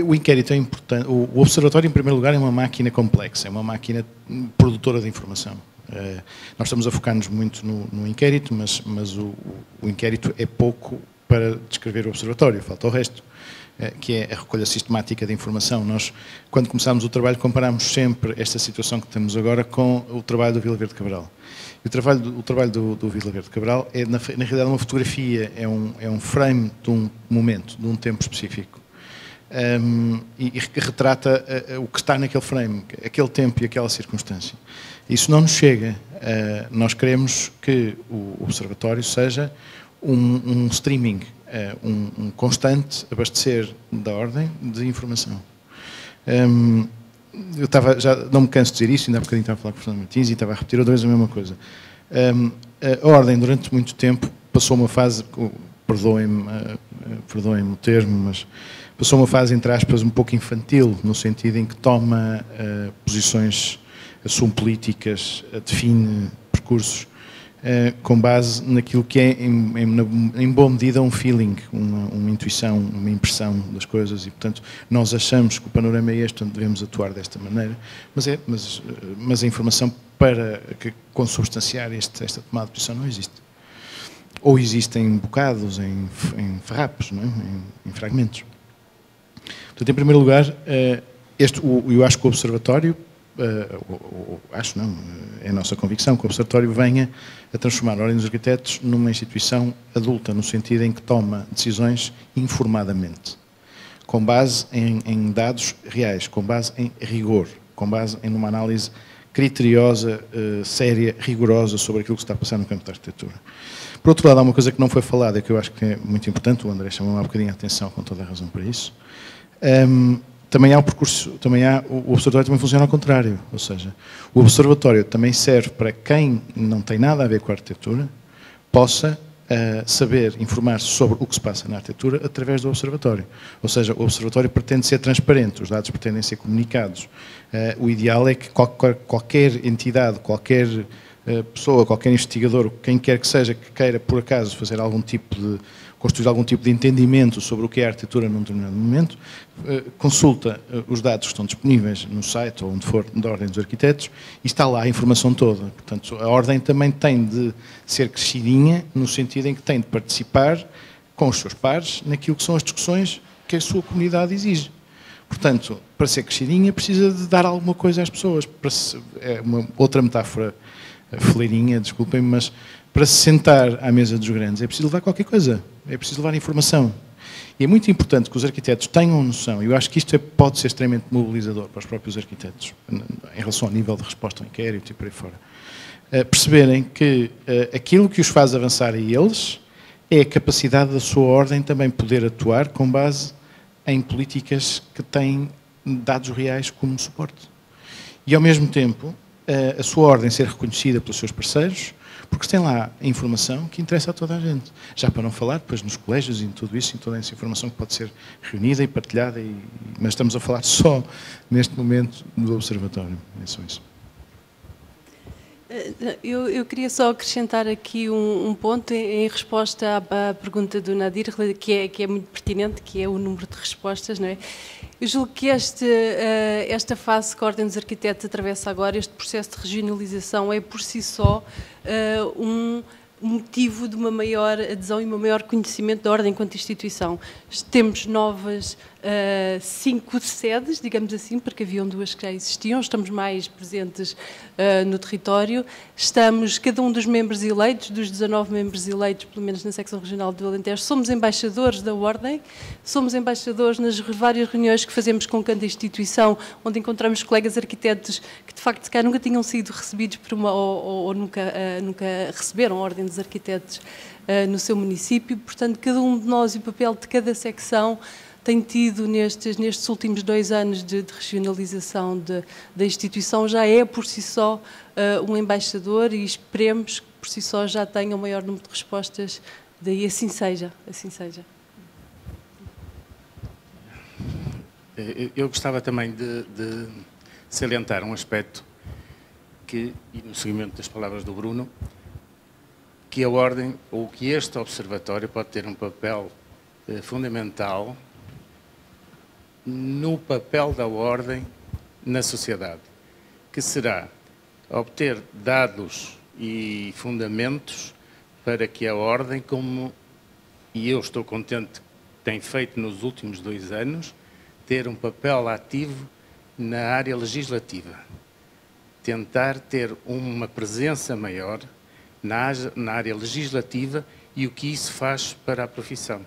o inquérito é importante. O observatório, em primeiro lugar, é uma máquina complexa, é uma máquina produtora de informação. Nós estamos a focar-nos muito no inquérito, mas o inquérito é pouco para descrever o observatório, falta o resto, que é a recolha sistemática de informação. Nós, quando começámos o trabalho, comparámos sempre esta situação que temos agora com o trabalho do Vila Verde Cabral. E o trabalho do Vila Verde Cabral é, na realidade, uma fotografia, é um frame de um momento, de um tempo específico. E que retrata o que está naquele frame, aquele tempo e aquela circunstância. Isso não nos chega. Nós queremos que o observatório seja um streaming, um constante abastecer da ordem de informação. Eu já não me canso de dizer isso, ainda há bocadinho estava a falar com o Fernando Martins e estava a repetir outra vez a mesma coisa. A ordem, durante muito tempo, passou uma fase, perdoem-me o termo, mas passou uma fase, entre aspas, um pouco infantil, no sentido em que toma posições, assume políticas, define percursos, com base naquilo que é, em boa medida, um feeling, uma intuição, uma impressão das coisas, e, portanto, nós achamos que o panorama é este, onde devemos atuar desta maneira, mas a informação para consubstanciar esta tomada de posição não existe. Ou existem bocados, em farrapos, não é? em fragmentos. Portanto, em primeiro lugar, eu acho que o Observatório, é a nossa convicção que o Observatório venha a transformar a Ordem dos Arquitetos numa instituição adulta, no sentido em que toma decisões informadamente, com base em dados reais, com base em rigor, com base em uma análise criteriosa, séria, rigorosa sobre aquilo que se está a passar no campo da arquitetura. Por outro lado, há uma coisa que não foi falada, que eu acho que é muito importante, o André chamou-me há um bocadinho a atenção, com toda a razão para isso. Também há o Observatório também funciona ao contrário, ou seja, o Observatório também serve para quem não tem nada a ver com a arquitetura, possa saber informar-se sobre o que se passa na arquitetura através do Observatório. Ou seja, o Observatório pretende ser transparente, os dados pretendem ser comunicados. O ideal é que qualquer entidade, qualquer pessoa, qualquer investigador, quem quer que seja, que queira, por acaso, fazer construir algum tipo de entendimento sobre o que é a arquitetura num determinado momento, consulta os dados que estão disponíveis no site ou onde for da Ordem dos Arquitetos e está lá a informação toda. Portanto, a Ordem também tem de ser crescidinha no sentido em que tem de participar com os seus pares naquilo que são as discussões que a sua comunidade exige. Portanto, para ser crescidinha precisa de dar alguma coisa às pessoas. É uma outra metáfora feleirinha, desculpem-me, mas para se sentar à mesa dos grandes é preciso levar qualquer coisa, é preciso levar informação. E é muito importante que os arquitetos tenham noção, e eu acho que isto pode ser extremamente mobilizador para os próprios arquitetos, em relação ao nível de resposta ao inquérito e por aí fora, perceberem que aquilo que os faz avançar a eles é a capacidade da sua ordem também poder atuar com base em políticas que têm dados reais como suporte. E, ao mesmo tempo, a sua ordem ser reconhecida pelos seus parceiros, porque tem lá a informação que interessa a toda a gente. Já para não falar depois nos colégios e em tudo isso, em toda essa informação que pode ser reunida e partilhada, mas estamos a falar só, neste momento, do Observatório. É só isso. Eu queria só acrescentar aqui um ponto em resposta à pergunta do Nadir, que é muito pertinente, que é o número de respostas, não é? Eu julgo que esta fase que a Ordem dos Arquitetos atravessa agora, este processo de regionalização, é por si só um motivo de uma maior adesão e um maior conhecimento da Ordem enquanto instituição. Temos novas 5 sedes, digamos assim, porque haviam 2 que já existiam, estamos mais presentes no território, cada um dos membros eleitos, dos 19 membros eleitos, pelo menos na secção regional do Alentejo, somos embaixadores da Ordem, somos embaixadores nas várias reuniões que fazemos com cada instituição, onde encontramos colegas arquitetos que, de facto, se calhar nunca tinham sido recebidos por ou nunca receberam a Ordem dos Arquitetos no seu município. Portanto, cada um de nós e o papel de cada secção tem tido nestes últimos 2 anos de regionalização da instituição, já é por si só um embaixador, e esperemos que por si só já tenha o maior número de respostas, daí assim seja. Eu gostava também de salientar um aspecto que, e no seguimento das palavras do Bruno, que a Ordem, ou que este Observatório pode ter um papel fundamental no papel da Ordem na sociedade, que será obter dados e fundamentos para que a Ordem, como, e eu estou contente que tem feito nos últimos 2 anos, ter um papel ativo na área legislativa. Tentar ter uma presença maior na área legislativa e o que isso faz para a profissão.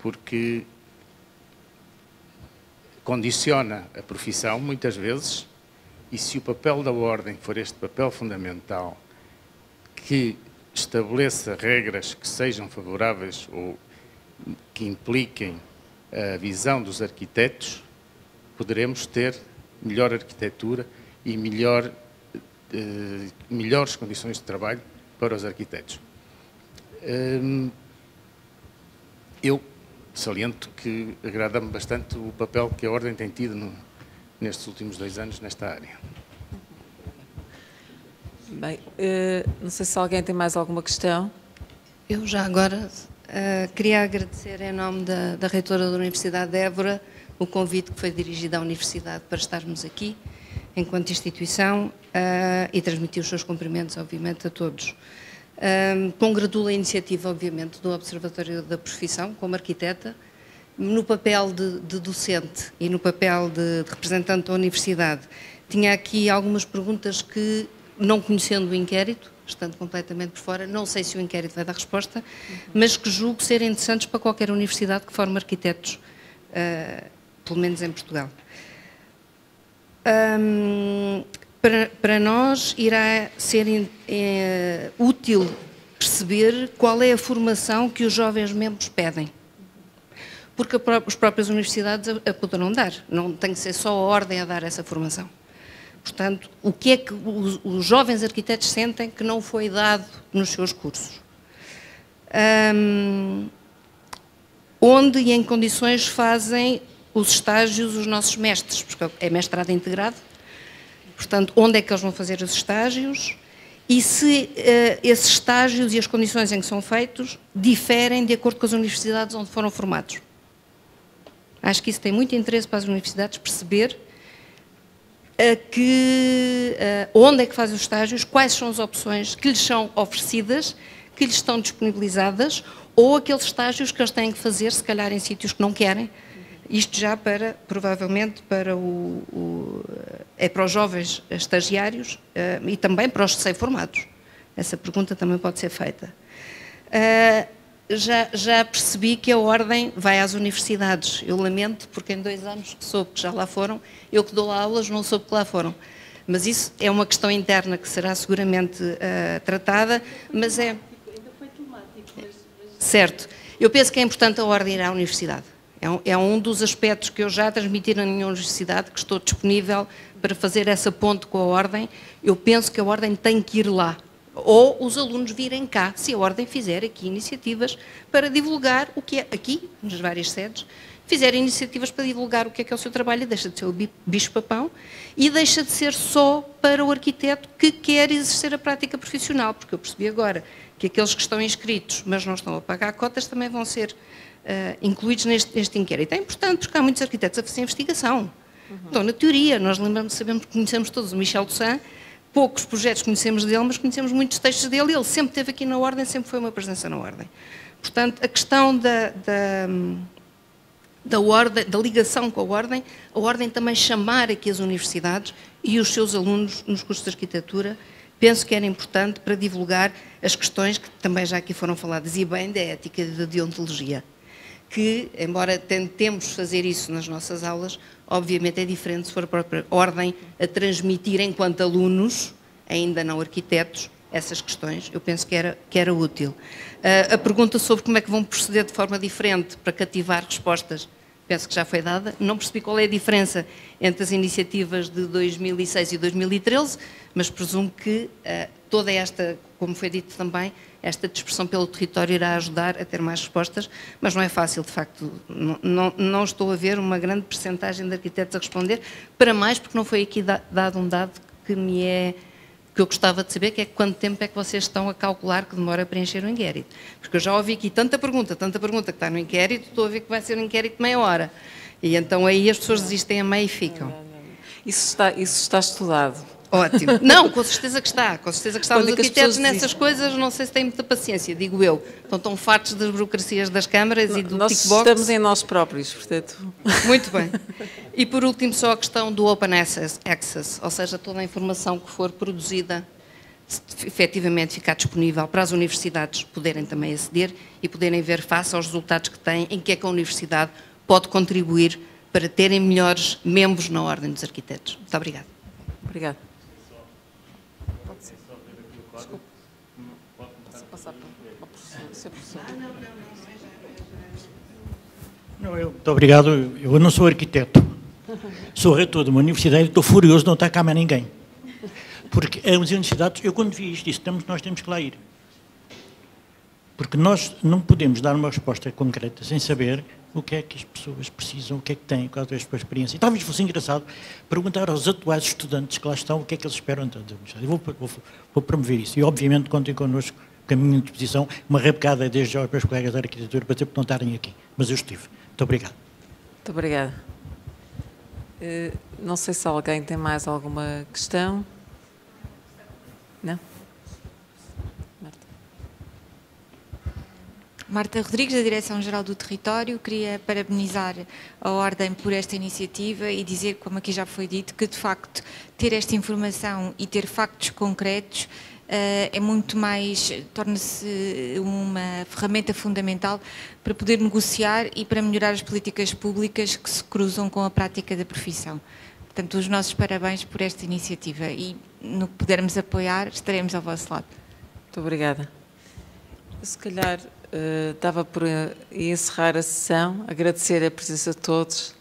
Porque condiciona a profissão, muitas vezes, e se o papel da Ordem for este papel fundamental, que estabeleça regras que sejam favoráveis ou que impliquem a visão dos arquitetos, poderemos ter melhor arquitetura e melhores condições de trabalho para os arquitetos. Eu saliento que agrada-me bastante o papel que a Ordem tem tido nestes últimos 2 anos nesta área. Bem, não sei se alguém tem mais alguma questão. Eu já agora queria agradecer em nome da Reitora da Universidade de Évora o convite que foi dirigido à Universidade para estarmos aqui enquanto instituição e transmitir os seus cumprimentos, obviamente, a todos. Congratulo a iniciativa, obviamente, do Observatório da Profissão, como arquiteta, no papel de docente e no papel de representante da Universidade. Tinha aqui algumas perguntas que, não conhecendo o inquérito, estando completamente por fora, não sei se o inquérito vai dar resposta, mas que julgo serem interessantes para qualquer universidade que forme arquitetos, pelo menos em Portugal. Para nós irá ser útil perceber qual é a formação que os jovens membros pedem, porque as próprias universidades a poderão dar, não tem que ser só a Ordem a dar essa formação. Portanto, o que é que os jovens arquitetos sentem que não foi dado nos seus cursos? Onde e em condições fazem os estágios os nossos mestres, porque é mestrado integrado, portanto, onde é que eles vão fazer os estágios e se esses estágios e as condições em que são feitos diferem de acordo com as universidades onde foram formados. Acho que isso tem muito interesse para as universidades perceber onde é que fazem os estágios, quais são as opções que lhes são oferecidas, que lhes estão disponibilizadas, ou aqueles estágios que eles têm que fazer, se calhar em sítios que não querem. Isto já para, provavelmente, para os jovens estagiários e também para os recém-formados. Essa pergunta também pode ser feita. Já percebi que a Ordem vai às universidades. Eu lamento, porque em 2 anos que soube que já lá foram, eu que dou aulas não soube que lá foram. Mas isso é uma questão interna que será seguramente tratada, mas é... Ainda foi temático, Certo. Eu penso que é importante a Ordem ir à universidade. É um dos aspectos que eu já transmiti na minha universidade, que estou disponível para fazer essa ponte com a Ordem. Eu penso que a Ordem tem que ir lá. Ou os alunos virem cá, se a Ordem fizer aqui iniciativas para divulgar o que é, aqui, nas várias sedes, fizer iniciativas para divulgar o que é o seu trabalho, e deixa de ser o bicho-papão, e deixa de ser só para o arquiteto que quer exercer a prática profissional, porque eu percebi agora que aqueles que estão inscritos, mas não estão a pagar cotas, também vão ser incluídos neste inquérito. É importante, porque há muitos arquitetos a fazer investigação. Então, na teoria, nós conhecemos todos o Michel Toussaint, poucos projetos conhecemos dele, mas conhecemos muitos textos dele, ele sempre esteve aqui na Ordem, sempre foi uma presença na Ordem. Portanto, a questão da ligação com a Ordem também chamar aqui as universidades e os seus alunos nos cursos de arquitetura, penso que era importante para divulgar as questões que também já aqui foram faladas, e bem, da ética e da deontologia, que, embora tentemos fazer isso nas nossas aulas, obviamente é diferente se for a própria Ordem a transmitir enquanto alunos, ainda não arquitetos, essas questões. Eu penso que era útil. A pergunta sobre como é que vão proceder de forma diferente para cativar respostas, penso que já foi dada. Não percebi qual é a diferença entre as iniciativas de 2006 e 2013, mas presumo que toda esta, como foi dito também, esta dispersão pelo território irá ajudar a ter mais respostas, mas não é fácil, de facto. Não estou a ver uma grande percentagem de arquitetos a responder, para mais porque não foi aqui dado um dado que eu gostava de saber, que é quanto tempo é que vocês estão a calcular que demora a preencher o inquérito. Porque eu já ouvi aqui tanta pergunta que está no inquérito, estou a ver que vai ser um inquérito de meia hora. E então aí as pessoas desistem a meio e ficam. Isso está estudado. Ótimo. Não, com certeza que está. Com certeza que está. Os arquitetos nessas coisas, não sei se têm muita paciência, digo eu. Estão fartos das burocracias das câmaras e do tick-box. Nós estamos em nós próprios, portanto. Muito bem. E por último, só a questão do Open Access, ou seja, toda a informação que for produzida, efetivamente ficar disponível para as universidades poderem também aceder e poderem ver face aos resultados que têm, em que é que a universidade pode contribuir para terem melhores membros na Ordem dos Arquitetos. Muito obrigada. Obrigada. Muito obrigado. Eu não sou arquiteto. Sou reitor de uma universidade e estou furioso de não estar cá mais ninguém. Porque as universidades, eu quando vi isto, disse, nós temos que lá ir. Porque nós não podemos dar uma resposta concreta sem saber o que é que as pessoas precisam, o que é que têm, qual é a sua experiência. E talvez fosse engraçado perguntar aos atuais estudantes que lá estão o que é que eles esperam da universidade. Eu vou promover isso. E, obviamente, contem connosco, com a minha disposição, uma repecada desde já aos meus colegas da arquitetura para não estarem aqui. Mas eu estive. Muito obrigado. Muito obrigada. Não sei se alguém tem mais alguma questão. Não? Marta Rodrigues, da Direção-Geral do Território. Queria parabenizar a Ordem por esta iniciativa e dizer, como aqui já foi dito, que de facto ter esta informação e ter factos concretos é muito mais, torna-se uma ferramenta fundamental para poder negociar e para melhorar as políticas públicas que se cruzam com a prática da profissão. Portanto, os nossos parabéns por esta iniciativa e no que pudermos apoiar, estaremos ao vosso lado. Muito obrigada. Se calhar dava por encerrar a sessão, agradecer a presença de todos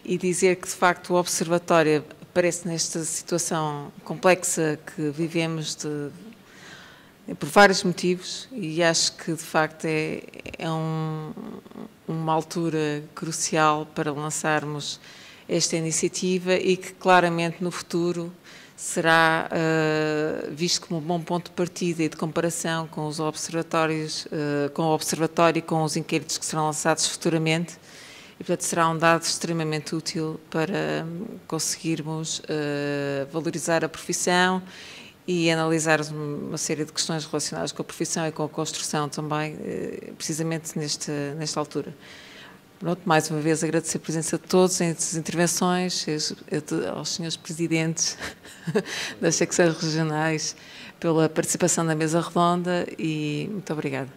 e dizer que, de facto, o Observatório aparece nesta situação complexa que vivemos por vários motivos e acho que, de facto, é uma altura crucial para lançarmos esta iniciativa e que, claramente, no futuro será visto como um bom ponto de partida e de comparação com os observatórios, com o Observatório e com os inquéritos que serão lançados futuramente. E, portanto, será um dado extremamente útil para conseguirmos valorizar a profissão e analisar uma série de questões relacionadas com a profissão e com a construção também, precisamente nesta altura. Pronto, mais uma vez agradecer a presença de todos em as intervenções, aos senhores presidentes das secções regionais pela participação na mesa redonda e muito obrigada.